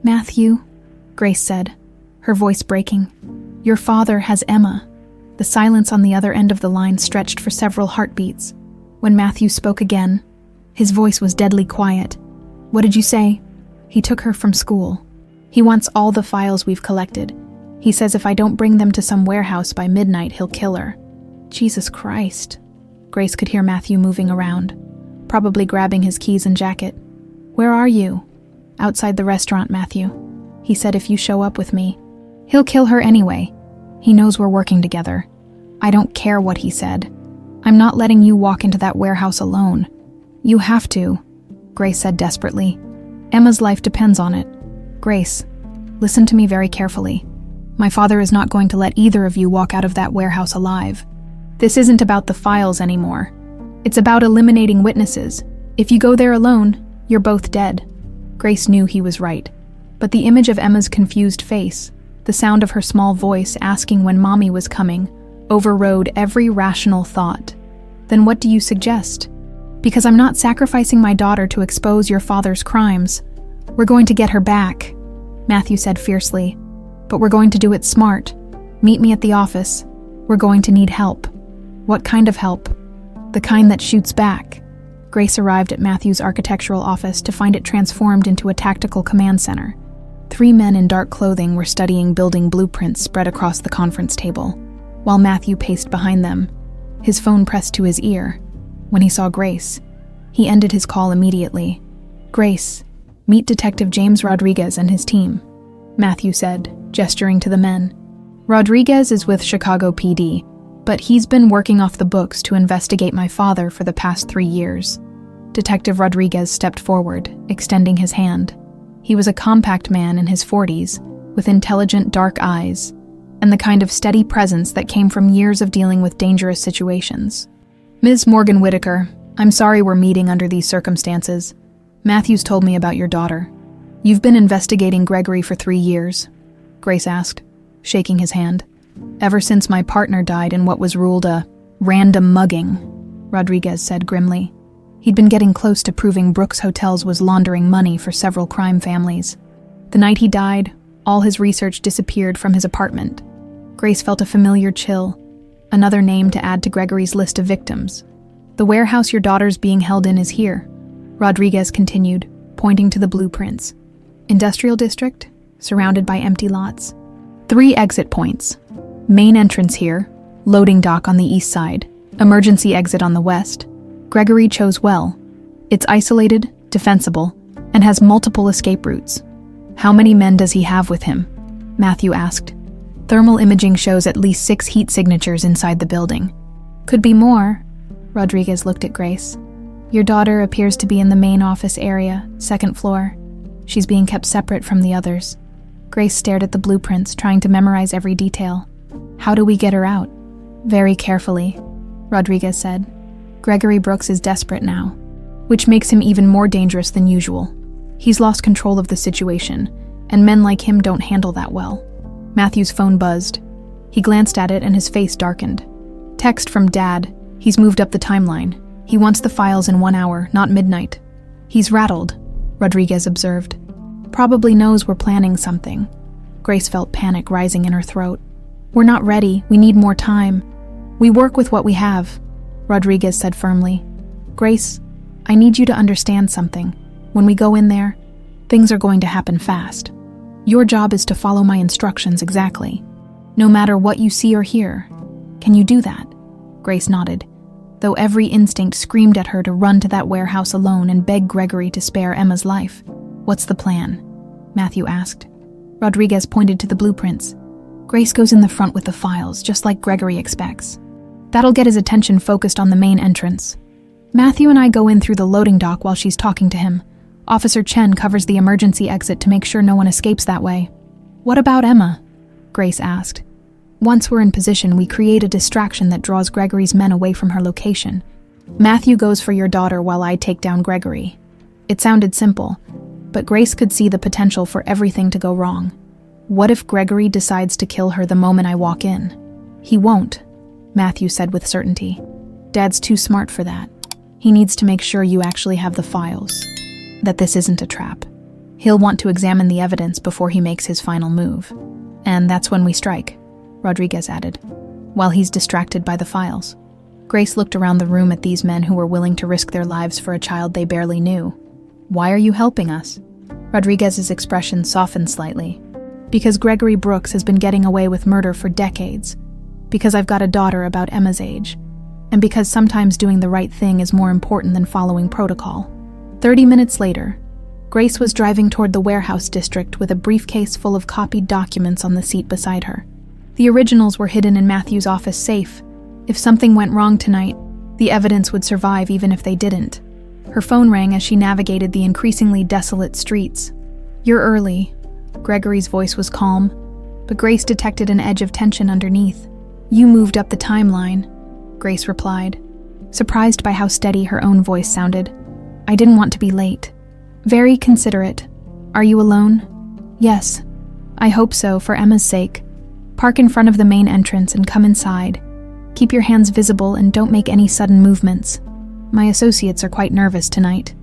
"Matthew," Grace said, her voice breaking. "Your father has Emma." The silence on the other end of the line stretched for several heartbeats. When Matthew spoke again, his voice was deadly quiet. "What did you say?" "He took her from school. He wants all the files we've collected. He says if I don't bring them to some warehouse by midnight, he'll kill her." Jesus Christ. Grace could hear Matthew moving around, probably grabbing his keys and jacket. Where are you? Outside the restaurant, Matthew. He said if you show up with me, he'll kill her anyway. He knows we're working together. I don't care what he said. I'm not letting you walk into that warehouse alone. You have to, Grace said desperately. Emma's life depends on it. Grace, listen to me very carefully. My father is not going to let either of you walk out of that warehouse alive. This isn't about the files anymore. It's about eliminating witnesses. If you go there alone, you're both dead. Grace knew he was right, but the image of Emma's confused face, the sound of her small voice asking when Mommy was coming, overrode every rational thought. Then what do you suggest? Because I'm not sacrificing my daughter to expose your father's crimes. We're going to get her back, Matthew said fiercely. But we're going to do it smart. Meet me at the office. We're going to need help. What kind of help? The kind that shoots back. Grace arrived at Matthew's architectural office to find it transformed into a tactical command center. 3 men in dark clothing were studying building blueprints spread across the conference table, while Matthew paced behind them, his phone pressed to his ear. When he saw Grace, he ended his call immediately. Grace, meet Detective James Rodriguez and his team, Matthew said, gesturing to the men. Rodriguez is with Chicago PD, but he's been working off the books to investigate my father for the past 3 years. Detective Rodriguez stepped forward, extending his hand. He was a compact man in his 40s, with intelligent dark eyes, and the kind of steady presence that came from years of dealing with dangerous situations. Ms. Morgan-Whitaker, I'm sorry we're meeting under these circumstances. Matthews told me about your daughter. You've been investigating Gregory for 3 years, Grace asked, shaking his hand. Ever since my partner died in what was ruled a random mugging, Rodriguez said grimly. He'd been getting close to proving Brooks Hotels was laundering money for several crime families. The night he died, all his research disappeared from his apartment. Grace felt a familiar chill, another name to add to Gregory's list of victims. The warehouse your daughter's being held in is here, Rodriguez continued, pointing to the blueprints. Industrial district, surrounded by empty lots. 3 exit points. Main entrance here, loading dock on the east side, emergency exit on the west. Gregory chose well. It's isolated, defensible, and has multiple escape routes. How many men does he have with him? Matthew asked. Thermal imaging shows at least 6 heat signatures inside the building. Could be more. Rodriguez looked at Grace. Your daughter appears to be in the main office area, 2nd floor. She's being kept separate from the others. Grace stared at the blueprints, trying to memorize every detail. How do we get her out? Very carefully, Rodriguez said. Gregory Brooks is desperate now, which makes him even more dangerous than usual. He's lost control of the situation, and men like him don't handle that well. Matthew's phone buzzed. He glanced at it and his face darkened. Text from Dad. He's moved up the timeline. He wants the files in 1 hour, not midnight. He's rattled, Rodriguez observed. Probably knows we're planning something. Grace felt panic rising in her throat. We're not ready. We need more time. We work with what we have, Rodriguez said firmly. Grace, I need you to understand something. When we go in there, things are going to happen fast. Your job is to follow my instructions exactly, no matter what you see or hear. Can you do that? Grace nodded, though every instinct screamed at her to run to that warehouse alone and beg Gregory to spare Emma's life. What's the plan? Matthew asked. Rodriguez pointed to the blueprints. Grace goes in the front with the files, just like Gregory expects. That'll get his attention focused on the main entrance. Matthew and I go in through the loading dock while she's talking to him. Officer Chen covers the emergency exit to make sure no one escapes that way. What about Emma? Grace asked. Once we're in position, we create a distraction that draws Gregory's men away from her location. Matthew goes for your daughter while I take down Gregory. It sounded simple, but Grace could see the potential for everything to go wrong. What if Gregory decides to kill her the moment I walk in? He won't, Matthew said with certainty. Dad's too smart for that. He needs to make sure you actually have the files, that this isn't a trap. He'll want to examine the evidence before he makes his final move. And that's when we strike, Rodriguez added, while he's distracted by the files. Grace looked around the room at these men who were willing to risk their lives for a child they barely knew. Why are you helping us? Rodriguez's expression softened slightly. Because Gregory Brooks has been getting away with murder for decades. Because I've got a daughter about Emma's age. And because sometimes doing the right thing is more important than following protocol. 30 minutes later, Grace was driving toward the warehouse district with a briefcase full of copied documents on the seat beside her. The originals were hidden in Matthew's office safe. If something went wrong tonight, the evidence would survive even if they didn't. Her phone rang as she navigated the increasingly desolate streets. "You're early." Gregory's voice was calm, but Grace detected an edge of tension underneath. "You moved up the timeline," Grace replied, surprised by how steady her own voice sounded. "I didn't want to be late." "Very considerate. Are you alone?" "Yes. I hope so, for Emma's sake. Park in front of the main entrance and come inside. Keep your hands visible and don't make any sudden movements. My associates are quite nervous tonight."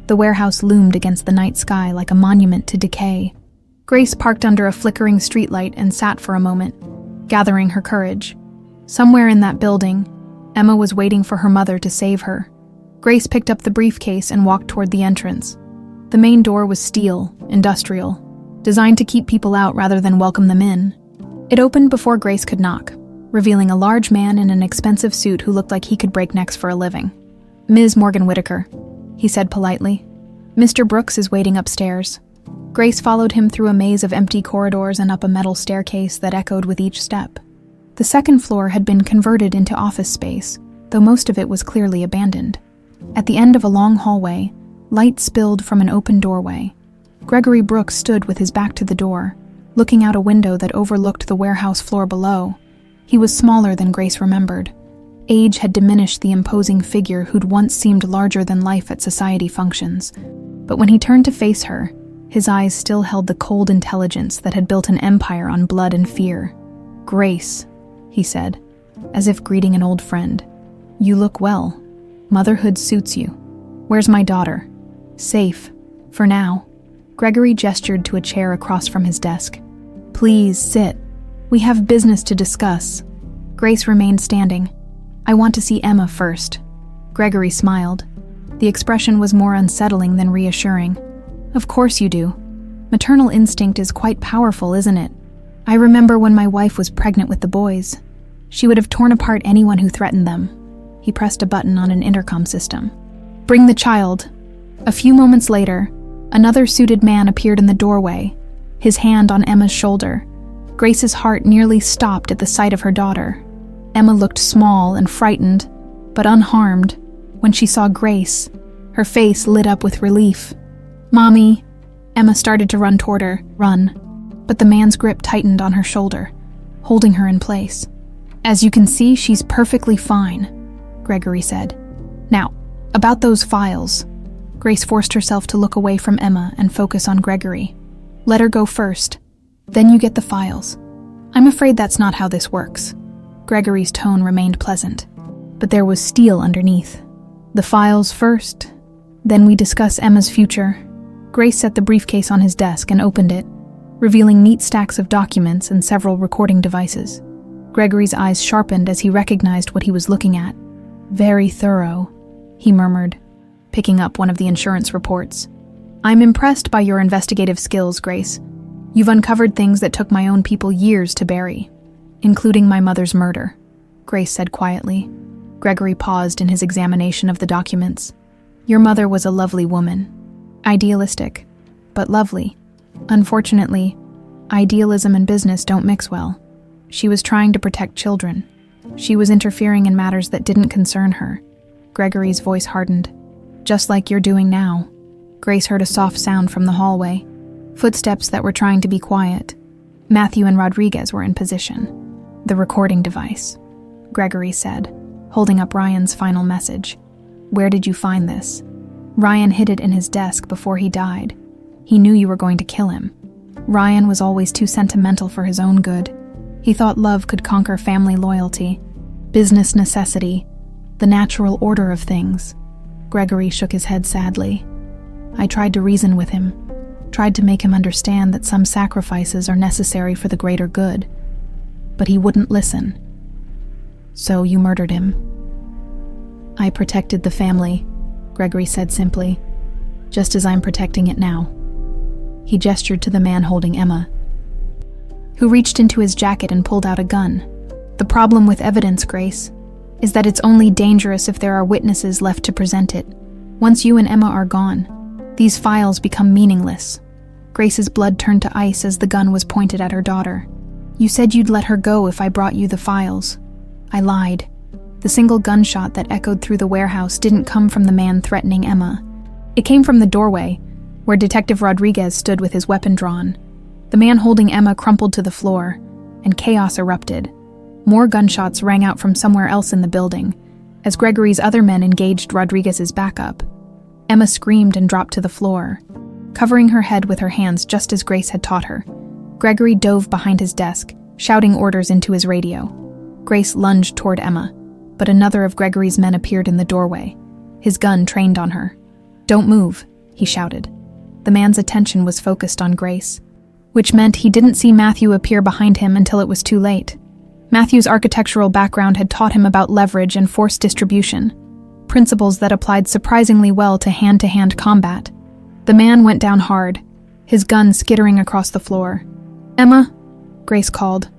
The warehouse loomed against the night sky like a monument to decay. Grace parked under a flickering streetlight and sat for a moment, gathering her courage. Somewhere in that building, Emma was waiting for her mother to save her. Grace picked up the briefcase and walked toward the entrance. The main door was steel, industrial, designed to keep people out rather than welcome them in. It opened before Grace could knock, revealing a large man in an expensive suit who looked like he could break necks for a living. "Ms. Morgan-Whitaker," he said politely. "Mr. Brooks is waiting upstairs." Grace followed him through a maze of empty corridors and up a metal staircase that echoed with each step. The second floor had been converted into office space, though most of it was clearly abandoned. At the end of a long hallway, light spilled from an open doorway. Gregory Brooks stood with his back to the door, looking out a window that overlooked the warehouse floor below. He was smaller than Grace remembered. Age had diminished the imposing figure who'd once seemed larger than life at society functions. But when he turned to face her, his eyes still held the cold intelligence that had built an empire on blood and fear. "Grace," he said, as if greeting an old friend. "You look well. Motherhood suits you. Where's my daughter?" "Safe. For now." Gregory gestured to a chair across from his desk. "Please sit. We have business to discuss." Grace remained standing. "I want to see Emma first." Gregory smiled. The expression was more unsettling than reassuring. "Of course you do. Maternal instinct is quite powerful, isn't it? I remember when my wife was pregnant with the boys. She would have torn apart anyone who threatened them." He pressed a button on an intercom system. "Bring the child." A few moments later, another suited man appeared in the doorway, his hand on Emma's shoulder. Grace's heart nearly stopped at the sight of her daughter. Emma looked small and frightened, but unharmed. When she saw Grace, her face lit up with relief. "Mommy." Emma started to run toward her, but the man's grip tightened on her shoulder, holding her in place. "As you can see, she's perfectly fine," Gregory said. "Now, about those files." Grace forced herself to look away from Emma and focus on Gregory. "Let her go first. Then you get the files." "I'm afraid that's not how this works." Gregory's tone remained pleasant, but there was steel underneath. "The files first, then we discuss Emma's future." Grace set the briefcase on his desk and opened it, revealing neat stacks of documents and several recording devices. Gregory's eyes sharpened as he recognized what he was looking at. "Very thorough," he murmured, picking up one of the insurance reports. "I'm impressed by your investigative skills, Grace. You've uncovered things that took my own people years to bury, including my mother's murder," Grace said quietly. Gregory paused in his examination of the documents. "Your mother was a lovely woman. Idealistic, but lovely. Unfortunately, idealism and business don't mix well. She was trying to protect children. She was interfering in matters that didn't concern her." Gregory's voice hardened. "Just like you're doing now." Grace heard a soft sound from the hallway, footsteps that were trying to be quiet. Matthew and Rodriguez were in position. "The recording device," Gregory said, holding up Ryan's final message. "Where did you find this?" "Ryan hid it in his desk before he died. He knew you were going to kill him. Ryan was always too sentimental for his own good. He thought love could conquer family loyalty, business necessity, the natural order of things." Gregory shook his head sadly. "I tried to reason with him, tried to make him understand that some sacrifices are necessary for the greater good, but he wouldn't listen. So you murdered him." "I protected the family," Gregory said simply, "just as I'm protecting it now." He gestured to the man holding Emma, who reached into his jacket and pulled out a gun. "The problem with evidence, Grace, is that it's only dangerous if there are witnesses left to present it. Once you and Emma are gone, These files become meaningless. Grace's blood turned to ice as the gun was pointed at her daughter. You said you'd let her go if I brought you the files. I lied. The single gunshot that echoed through the warehouse didn't come from the man threatening Emma. It came from the doorway, where Detective Rodriguez stood with his weapon drawn. The man holding Emma crumpled to the floor, and chaos erupted. More gunshots rang out from somewhere else in the building, as Gregory's other men engaged Rodriguez's backup. Emma screamed and dropped to the floor, covering her head with her hands just as Grace had taught her. Gregory dove behind his desk, shouting orders into his radio. Grace lunged toward Emma, but another of Gregory's men appeared in the doorway, his gun trained on her. Don't move, he shouted. The man's attention was focused on Grace, which meant he didn't see Matthew appear behind him until it was too late. Matthew's architectural background had taught him about leverage and force distribution, principles that applied surprisingly well to hand-to-hand combat. The man went down hard, his gun skittering across the floor. Emma, Grace called.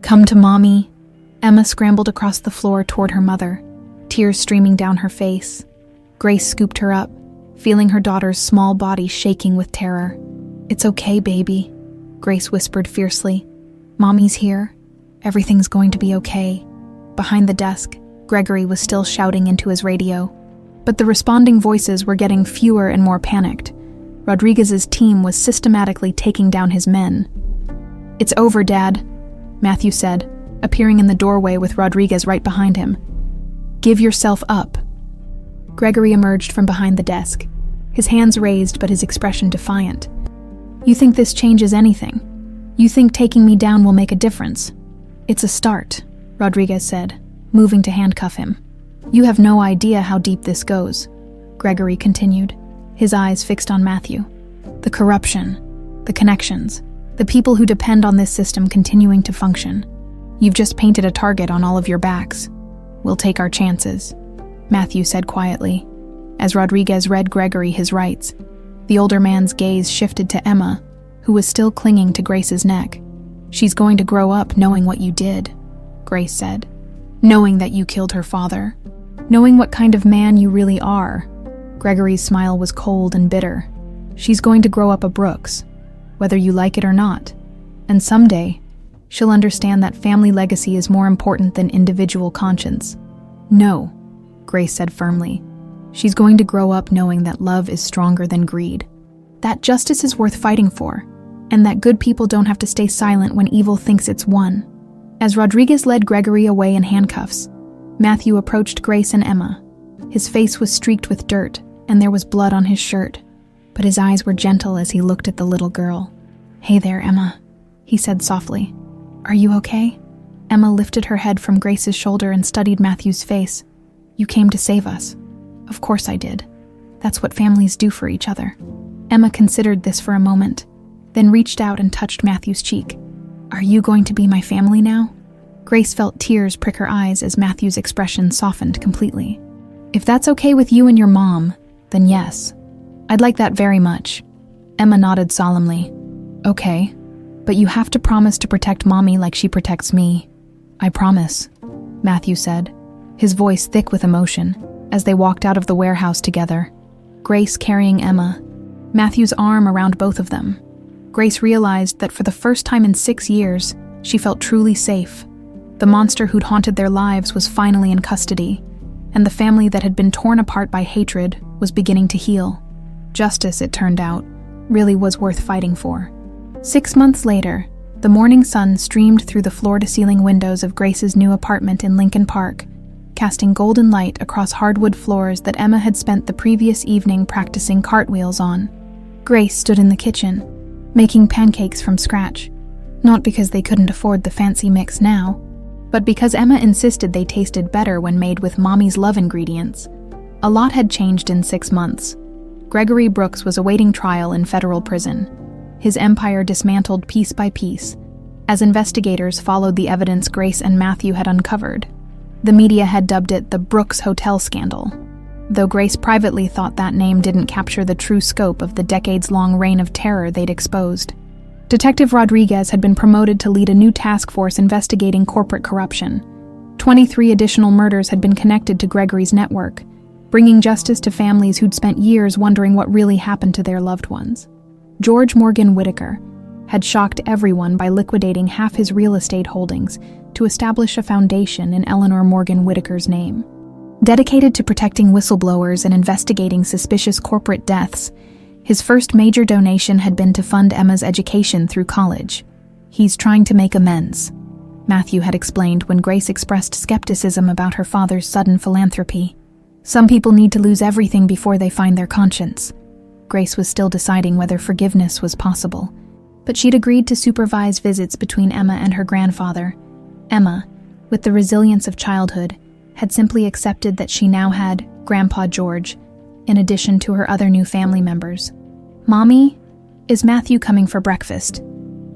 Come to Mommy. Emma scrambled across the floor toward her mother, tears streaming down her face. Grace scooped her up, feeling her daughter's small body shaking with terror. It's okay, baby, Grace whispered fiercely. Mommy's here. Everything's going to be okay. Behind the desk, Gregory was still shouting into his radio, but the responding voices were getting fewer and more panicked. Rodriguez's team was systematically taking down his men. It's over, Dad, Matthew said, appearing in the doorway with Rodriguez right behind him. Give yourself up. Gregory emerged from behind the desk, his hands raised but his expression defiant. You think this changes anything? You think taking me down will make a difference? It's a start, Rodriguez said, moving to handcuff him. You have no idea how deep this goes, Gregory continued, his eyes fixed on Matthew. The corruption, the connections, the people who depend on this system continuing to function. You've just painted a target on all of your backs. We'll take our chances, Matthew said quietly. As Rodriguez read Gregory his rights, the older man's gaze shifted to Emma, who was still clinging to Grace's neck. She's going to grow up knowing what you did, Grace said. Knowing that you killed her father. Knowing what kind of man you really are. Gregory's smile was cold and bitter. She's going to grow up a Brooks, whether you like it or not. And someday, she'll understand that family legacy is more important than individual conscience. No, Grace said firmly. She's going to grow up knowing that love is stronger than greed. That justice is worth fighting for, and that good people don't have to stay silent when evil thinks it's won. As Rodriguez led Gregory away in handcuffs, Matthew approached Grace and Emma. His face was streaked with dirt, and there was blood on his shirt, but his eyes were gentle as he looked at the little girl. Hey there, Emma, he said softly. Are you okay? Emma lifted her head from Grace's shoulder and studied Matthew's face. You came to save us. Of course I did. That's what families do for each other. Emma considered this for a moment, then reached out and touched Matthew's cheek. Are you going to be my family now? Grace felt tears prick her eyes as Matthew's expression softened completely. If that's okay with you and your mom, then yes. I'd like that very much. Emma nodded solemnly. Okay, but you have to promise to protect Mommy like she protects me. I promise, Matthew said, his voice thick with emotion, as they walked out of the warehouse together, Grace carrying Emma, Matthew's arm around both of them. Grace realized that for the first time in 6 years, she felt truly safe. The monster who'd haunted their lives was finally in custody, and the family that had been torn apart by hatred was beginning to heal. Justice, it turned out, really was worth fighting for. 6 months later, the morning sun streamed through the floor-to-ceiling windows of Grace's new apartment in Lincoln Park, casting golden light across hardwood floors that Emma had spent the previous evening practicing cartwheels on. Grace stood in the kitchen, making pancakes from scratch, not because they couldn't afford the fancy mix now, but because Emma insisted they tasted better when made with Mommy's love ingredients. A lot had changed in 6 months. Gregory Brooks was awaiting trial in federal prison, his empire dismantled piece by piece, as investigators followed the evidence Grace and Matthew had uncovered. The media had dubbed it the Brooks Hotel Scandal, though Grace privately thought that name didn't capture the true scope of the decades-long reign of terror they'd exposed. Detective Rodriguez had been promoted to lead a new task force investigating corporate corruption. 23 additional murders had been connected to Gregory's network, bringing justice to families who'd spent years wondering what really happened to their loved ones. George Morgan-Whitaker had shocked everyone by liquidating half his real estate holdings to establish a foundation in Eleanor Morgan-Whitaker's name. Dedicated to protecting whistleblowers and investigating suspicious corporate deaths, his first major donation had been to fund Emma's education through college. "He's trying to make amends," Matthew had explained when Grace expressed skepticism about her father's sudden philanthropy. "Some people need to lose everything before they find their conscience." Grace was still deciding whether forgiveness was possible, but she'd agreed to supervise visits between Emma and her grandfather. Emma, with the resilience of childhood, had simply accepted that she now had Grandpa George, in addition to her other new family members. "Mommy, is Matthew coming for breakfast?"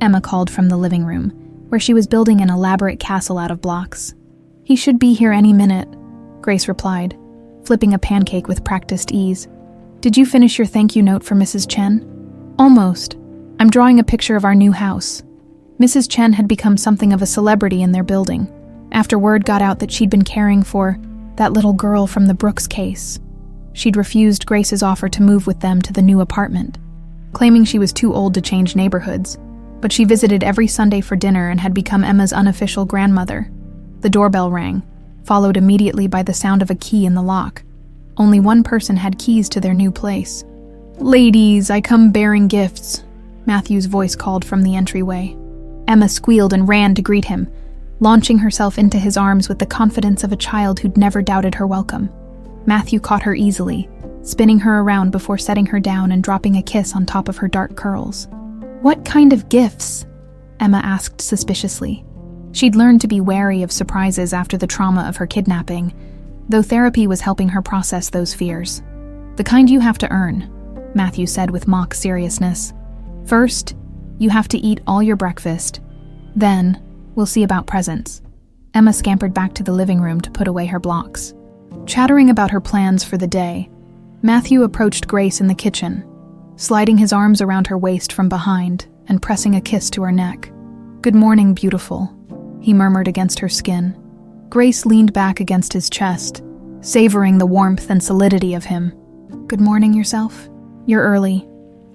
Emma called from the living room, where she was building an elaborate castle out of blocks. "He should be here any minute," Grace replied, flipping a pancake with practiced ease. "Did you finish your thank you note for Mrs. Chen?" "Almost. I'm drawing a picture of our new house." Mrs. Chen had become something of a celebrity in their building, after word got out that she'd been caring for that little girl from the Brooks case. She'd refused Grace's offer to move with them to the new apartment, claiming she was too old to change neighborhoods, but she visited every Sunday for dinner and had become Emma's unofficial grandmother. The doorbell rang, followed immediately by the sound of a key in the lock. Only one person had keys to their new place. "Ladies, I come bearing gifts," Matthew's voice called from the entryway. Emma squealed and ran to greet him, launching herself into his arms with the confidence of a child who'd never doubted her welcome. Matthew caught her easily, spinning her around before setting her down and dropping a kiss on top of her dark curls. "What kind of gifts?" Emma asked suspiciously. She'd learned to be wary of surprises after the trauma of her kidnapping, though therapy was helping her process those fears. "The kind you have to earn," Matthew said with mock seriousness. "First, you have to eat all your breakfast. Then, we'll see about presents." Emma scampered back to the living room to put away her blocks. Chattering about her plans for the day, Matthew approached Grace in the kitchen, sliding his arms around her waist from behind and pressing a kiss to her neck. "Good morning, beautiful," he murmured against her skin. Grace leaned back against his chest, savoring the warmth and solidity of him. "Good morning yourself? You're early.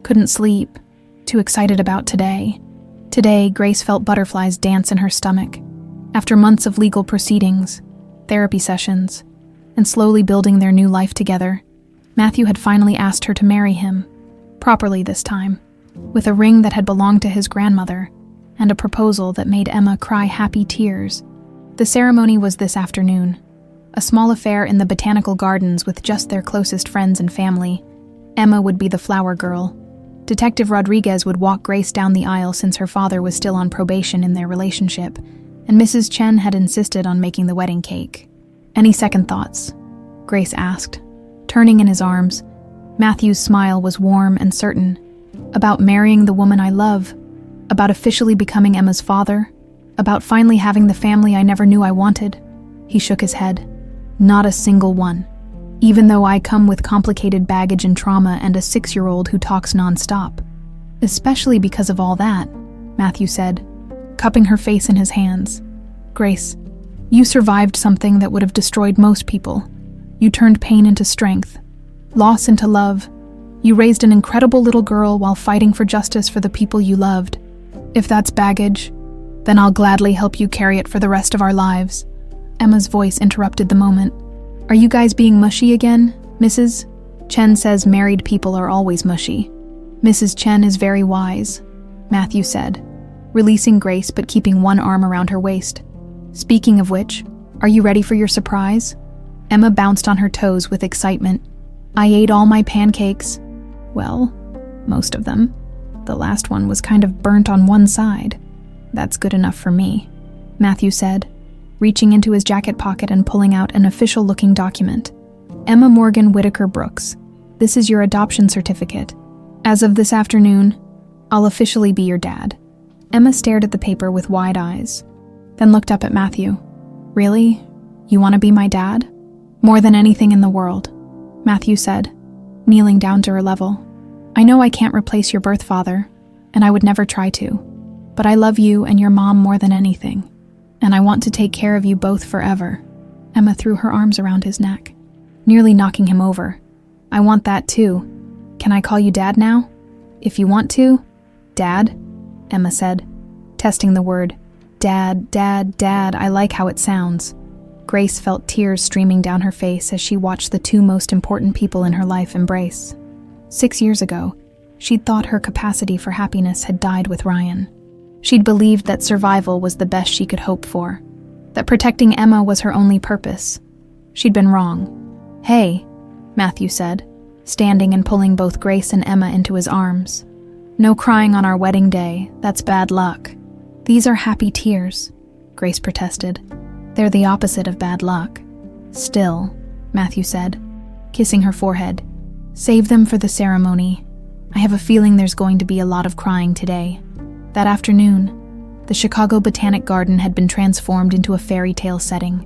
Couldn't sleep. Too excited about today." Today, Grace felt butterflies dance in her stomach. After months of legal proceedings, therapy sessions, and slowly building their new life together, Matthew had finally asked her to marry him, properly this time, with a ring that had belonged to his grandmother, and a proposal that made Emma cry happy tears. The ceremony was this afternoon, a small affair in the botanical gardens with just their closest friends and family. Emma would be the flower girl. Detective Rodriguez would walk Grace down the aisle since her father was still on probation in their relationship, and Mrs. Chen had insisted on making the wedding cake. "Any second thoughts?" Grace asked, turning in his arms. Matthew's smile was warm and certain. "About marrying the woman I love, about officially becoming Emma's father, about finally having the family I never knew I wanted." He shook his head. "Not a single one. Even though I come with complicated baggage and trauma and a 6-year-old who talks nonstop. Especially because of all that," Matthew said, cupping her face in his hands. "Grace, you survived something that would have destroyed most people. You turned pain into strength, loss into love. You raised an incredible little girl while fighting for justice for the people you loved. If that's baggage, then I'll gladly help you carry it for the rest of our lives." Emma's voice interrupted the moment. "Are you guys being mushy again, Mrs.? Chen says married people are always mushy." "Mrs. Chen is very wise," Matthew said, releasing Grace but keeping one arm around her waist. "Speaking of which, are you ready for your surprise?" Emma bounced on her toes with excitement. "I ate all my pancakes." "Well, most of them. The last one was kind of burnt on one side." "That's good enough for me," Matthew said, reaching into his jacket pocket and pulling out an official-looking document. "Emma Morgan-Whitaker Brooks, this is your adoption certificate. As of this afternoon, I'll officially be your dad." Emma stared at the paper with wide eyes, then looked up at Matthew. "Really? You want to be my dad?" "More than anything in the world," Matthew said, kneeling down to her level. "I know I can't replace your birth father, and I would never try to, but I love you and your mom more than anything. And I want to take care of you both forever." Emma threw her arms around his neck. nearly knocking him over. "I want that too. Can I call you Dad now?" "If you want to." "Dad?" Emma said, testing the word. "Dad, Dad, Dad, I like how it sounds." Grace felt tears streaming down her face as she watched the two most important people in her life embrace. 6 years ago, she'd thought her capacity for happiness had died with Ryan. She'd believed that survival was the best she could hope for, that protecting Emma was her only purpose. She'd been wrong. "Hey," Matthew said, standing and pulling both Grace and Emma into his arms. "No crying on our wedding day, that's bad luck." "These are happy tears," Grace protested. "They're the opposite of bad luck." "Still," Matthew said, kissing her forehead, "save them for the ceremony. I have a feeling there's going to be a lot of crying today." That afternoon, the Chicago Botanic Garden had been transformed into a fairy tale setting.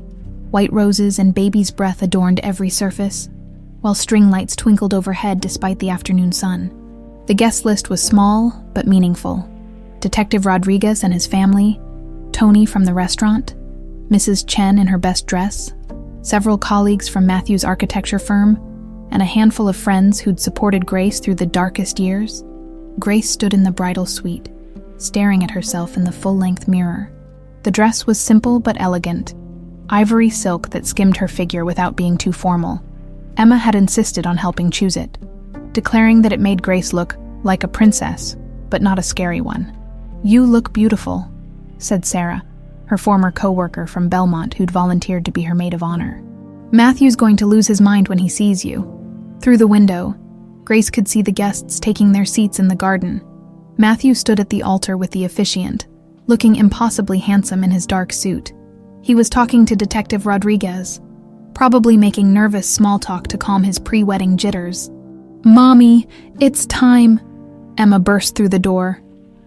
White roses and baby's breath adorned every surface, while string lights twinkled overhead despite the afternoon sun. The guest list was small but meaningful. Detective Rodriguez and his family, Tony from the restaurant, Mrs. Chen in her best dress, several colleagues from Matthew's architecture firm, and a handful of friends who'd supported Grace through the darkest years. Grace stood in the bridal suite, staring at herself in the full-length mirror. The dress was simple but elegant, ivory silk that skimmed her figure without being too formal. Emma had insisted on helping choose it, declaring that it made Grace look like a princess, but not a scary one. "You look beautiful," said Sarah, her former co-worker from Belmont who'd volunteered to be her maid of honor. "Matthew's going to lose his mind when he sees you." Through the window, Grace could see the guests taking their seats in the garden. Matthew stood at the altar with the officiant, looking impossibly handsome in his dark suit. He was talking to Detective Rodriguez, probably making nervous small talk to calm his pre-wedding jitters. "Mommy, it's time!" Emma burst through the door,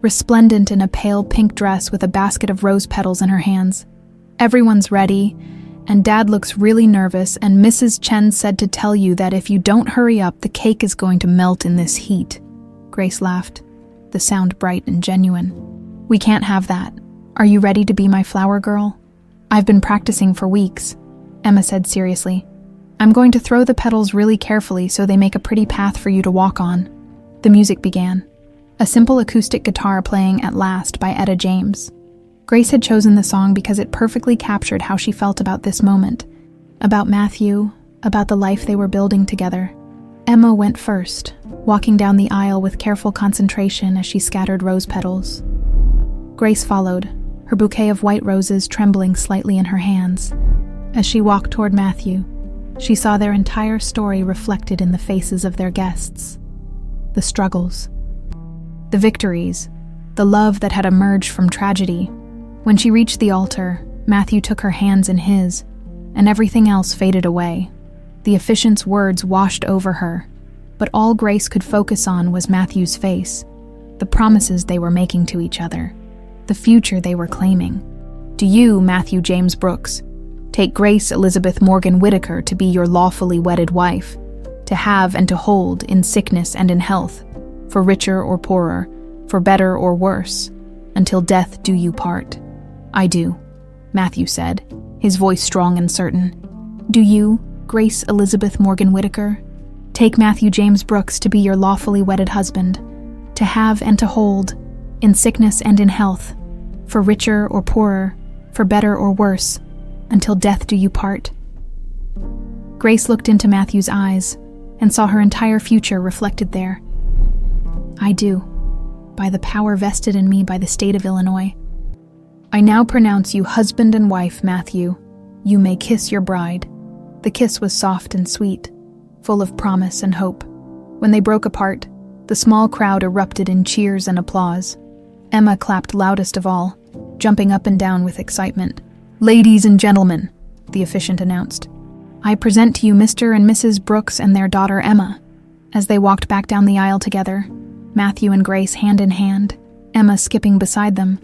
resplendent in a pale pink dress with a basket of rose petals in her hands. "Everyone's ready, and Dad looks really nervous, and Mrs. Chen said to tell you that if you don't hurry up, the cake is going to melt in this heat." Grace laughed, the sound bright and genuine. "We can't have that. Are you ready to be my flower girl?" "I've been practicing for weeks," Emma said seriously. "I'm going to throw the petals really carefully so they make a pretty path for you to walk on." The music began, a simple acoustic guitar playing At Last by Etta James. Grace had chosen the song because it perfectly captured how she felt about this moment, about Matthew, about the life they were building together. Emma went first, walking down the aisle with careful concentration as she scattered rose petals. Grace followed, her bouquet of white roses trembling slightly in her hands. As she walked toward Matthew, she saw their entire story reflected in the faces of their guests. The struggles, the victories, the love that had emerged from tragedy. When she reached the altar, Matthew took her hands in his, and everything else faded away. The officiant's words washed over her, but all Grace could focus on was Matthew's face, the promises they were making to each other, the future they were claiming. "Do you, Matthew James Brooks, take Grace Elizabeth Morgan-Whitaker to be your lawfully wedded wife, to have and to hold in sickness and in health, for richer or poorer, for better or worse, until death do you part?" "I do," Matthew said, his voice strong and certain. "Do you, Grace Elizabeth Morgan-Whitaker, take Matthew James Brooks to be your lawfully wedded husband, to have and to hold, in sickness and in health, for richer or poorer, for better or worse, until death do you part?" Grace looked into Matthew's eyes and saw her entire future reflected there. "I do, by the power vested in me by the state of Illinois. I now pronounce you husband and wife, Matthew. You may kiss your bride." The kiss was soft and sweet, full of promise and hope. When they broke apart, the small crowd erupted in cheers and applause. Emma clapped loudest of all, jumping up and down with excitement. "Ladies and gentlemen," the officiant announced, "I present to you Mr. and Mrs. Brooks and their daughter Emma." As they walked back down the aisle together, Matthew and Grace hand in hand, Emma skipping beside them,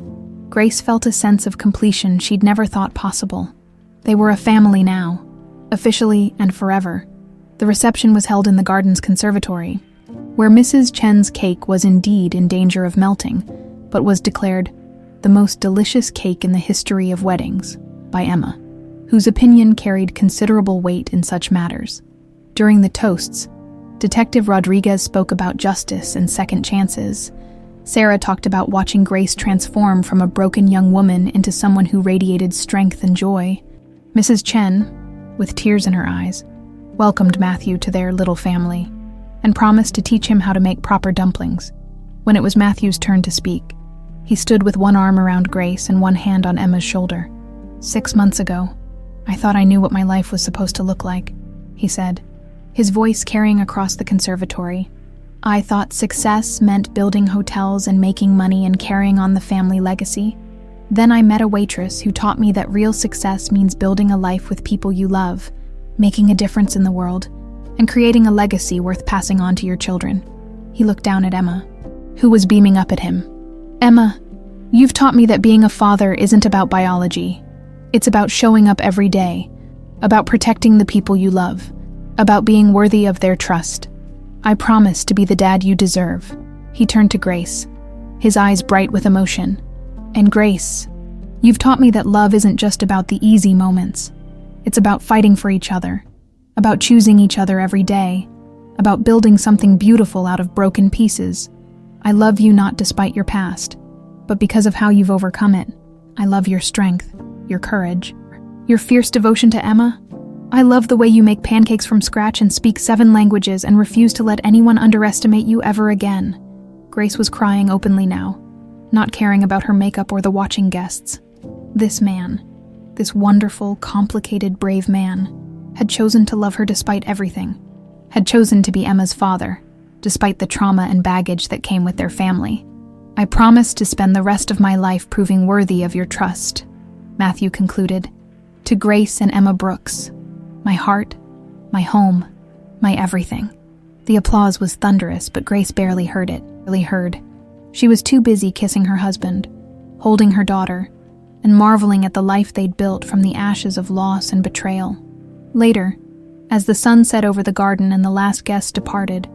Grace felt a sense of completion she'd never thought possible. They were a family now, officially and forever. The reception was held in the garden's conservatory, where Mrs. Chen's cake was indeed in danger of melting, but was declared the most delicious cake in the history of weddings by Emma, whose opinion carried considerable weight in such matters. During the toasts, Detective Rodriguez spoke about justice and second chances. Sarah talked about watching Grace transform from a broken young woman into someone who radiated strength and joy. Mrs. Chen, with tears in her eyes, welcomed Matthew to their little family and promised to teach him how to make proper dumplings. When it was Matthew's turn to speak, he stood with one arm around Grace and one hand on Emma's shoulder. 6 months ago, I thought I knew what my life was supposed to look like, he said, his voice carrying across the conservatory. I thought success meant building hotels and making money and carrying on the family legacy. Then I met a waitress who taught me that real success means building a life with people you love, making a difference in the world, and creating a legacy worth passing on to your children. He looked down at Emma, who was beaming up at him. Emma, you've taught me that being a father isn't about biology. It's about showing up every day, about protecting the people you love, about being worthy of their trust. I promise to be the dad you deserve. He turned to Grace, his eyes bright with emotion. And Grace, you've taught me that love isn't just about the easy moments. It's about fighting for each other, about choosing each other every day, about building something beautiful out of broken pieces. I love you not despite your past, but because of how you've overcome it. I love your strength, your courage, your fierce devotion to Emma. I love the way you make pancakes from scratch and speak 7 languages and refuse to let anyone underestimate you ever again. Grace was crying openly now, not caring about her makeup or the watching guests. This man, this wonderful, complicated, brave man, had chosen to love her despite everything, had chosen to be Emma's father, despite the trauma and baggage that came with their family. I promise to spend the rest of my life proving worthy of your trust, Matthew concluded, to Grace and Emma Brooks. My heart, my home, my everything. The applause was thunderous, but Grace barely heard it. She was too busy kissing her husband, holding her daughter, and marveling at the life they'd built from the ashes of loss and betrayal. Later, as the sun set over the garden and the last guest departed,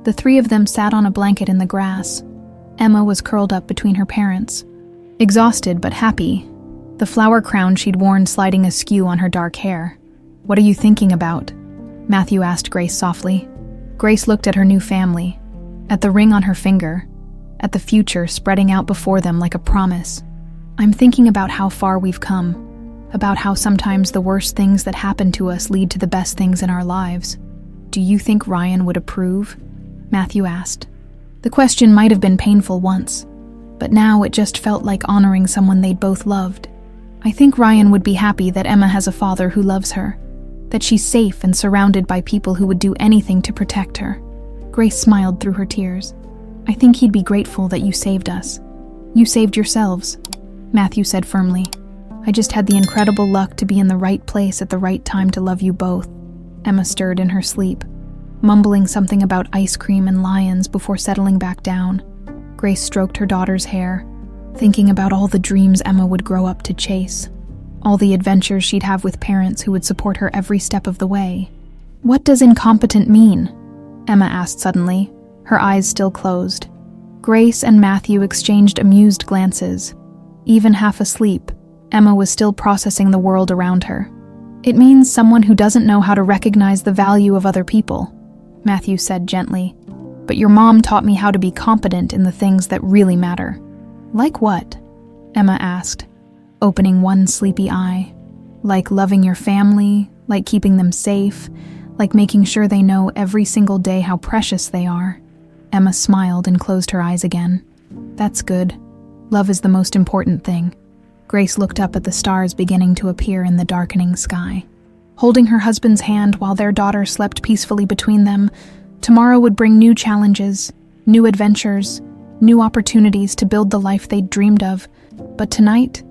the 3 of them sat on a blanket in the grass. Emma was curled up between her parents, exhausted but happy, the flower crown she'd worn sliding askew on her dark hair. What are you thinking about? Matthew asked Grace softly. Grace looked at her new family, at the ring on her finger, at the future spreading out before them like a promise. I'm thinking about how far we've come, about how sometimes the worst things that happen to us lead to the best things in our lives. Do you think Ryan would approve? Matthew asked. The question might have been painful once, but now it just felt like honoring someone they'd both loved. I think Ryan would be happy that Emma has a father who loves her, that she's safe and surrounded by people who would do anything to protect her. Grace smiled through her tears. I think he'd be grateful that you saved us. You saved yourselves, Matthew said firmly. I just had the incredible luck to be in the right place at the right time to love you both. Emma stirred in her sleep, mumbling something about ice cream and lions before settling back down. Grace stroked her daughter's hair, thinking about all the dreams Emma would grow up to chase, all the adventures she'd have with parents who would support her every step of the way. What does incompetent mean? Emma asked suddenly, her eyes still closed. Grace and Matthew exchanged amused glances. Even half asleep, Emma was still processing the world around her. It means someone who doesn't know how to recognize the value of other people, Matthew said gently. But your mom taught me how to be competent in the things that really matter. Like what? Emma asked, opening one sleepy eye. Like loving your family, like keeping them safe, like making sure they know every single day how precious they are. Emma smiled and closed her eyes again. That's good. Love is the most important thing. Grace looked up at the stars beginning to appear in the darkening sky. Holding her husband's hand while their daughter slept peacefully between them, tomorrow would bring new challenges, new adventures, new opportunities to build the life they'd dreamed of. But tonight,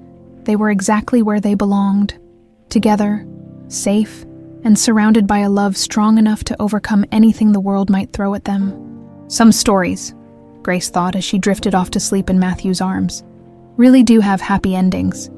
they were exactly where they belonged, together, safe, and surrounded by a love strong enough to overcome anything the world might throw at them. Some stories, Grace thought as she drifted off to sleep in Matthew's arms, really do have happy endings.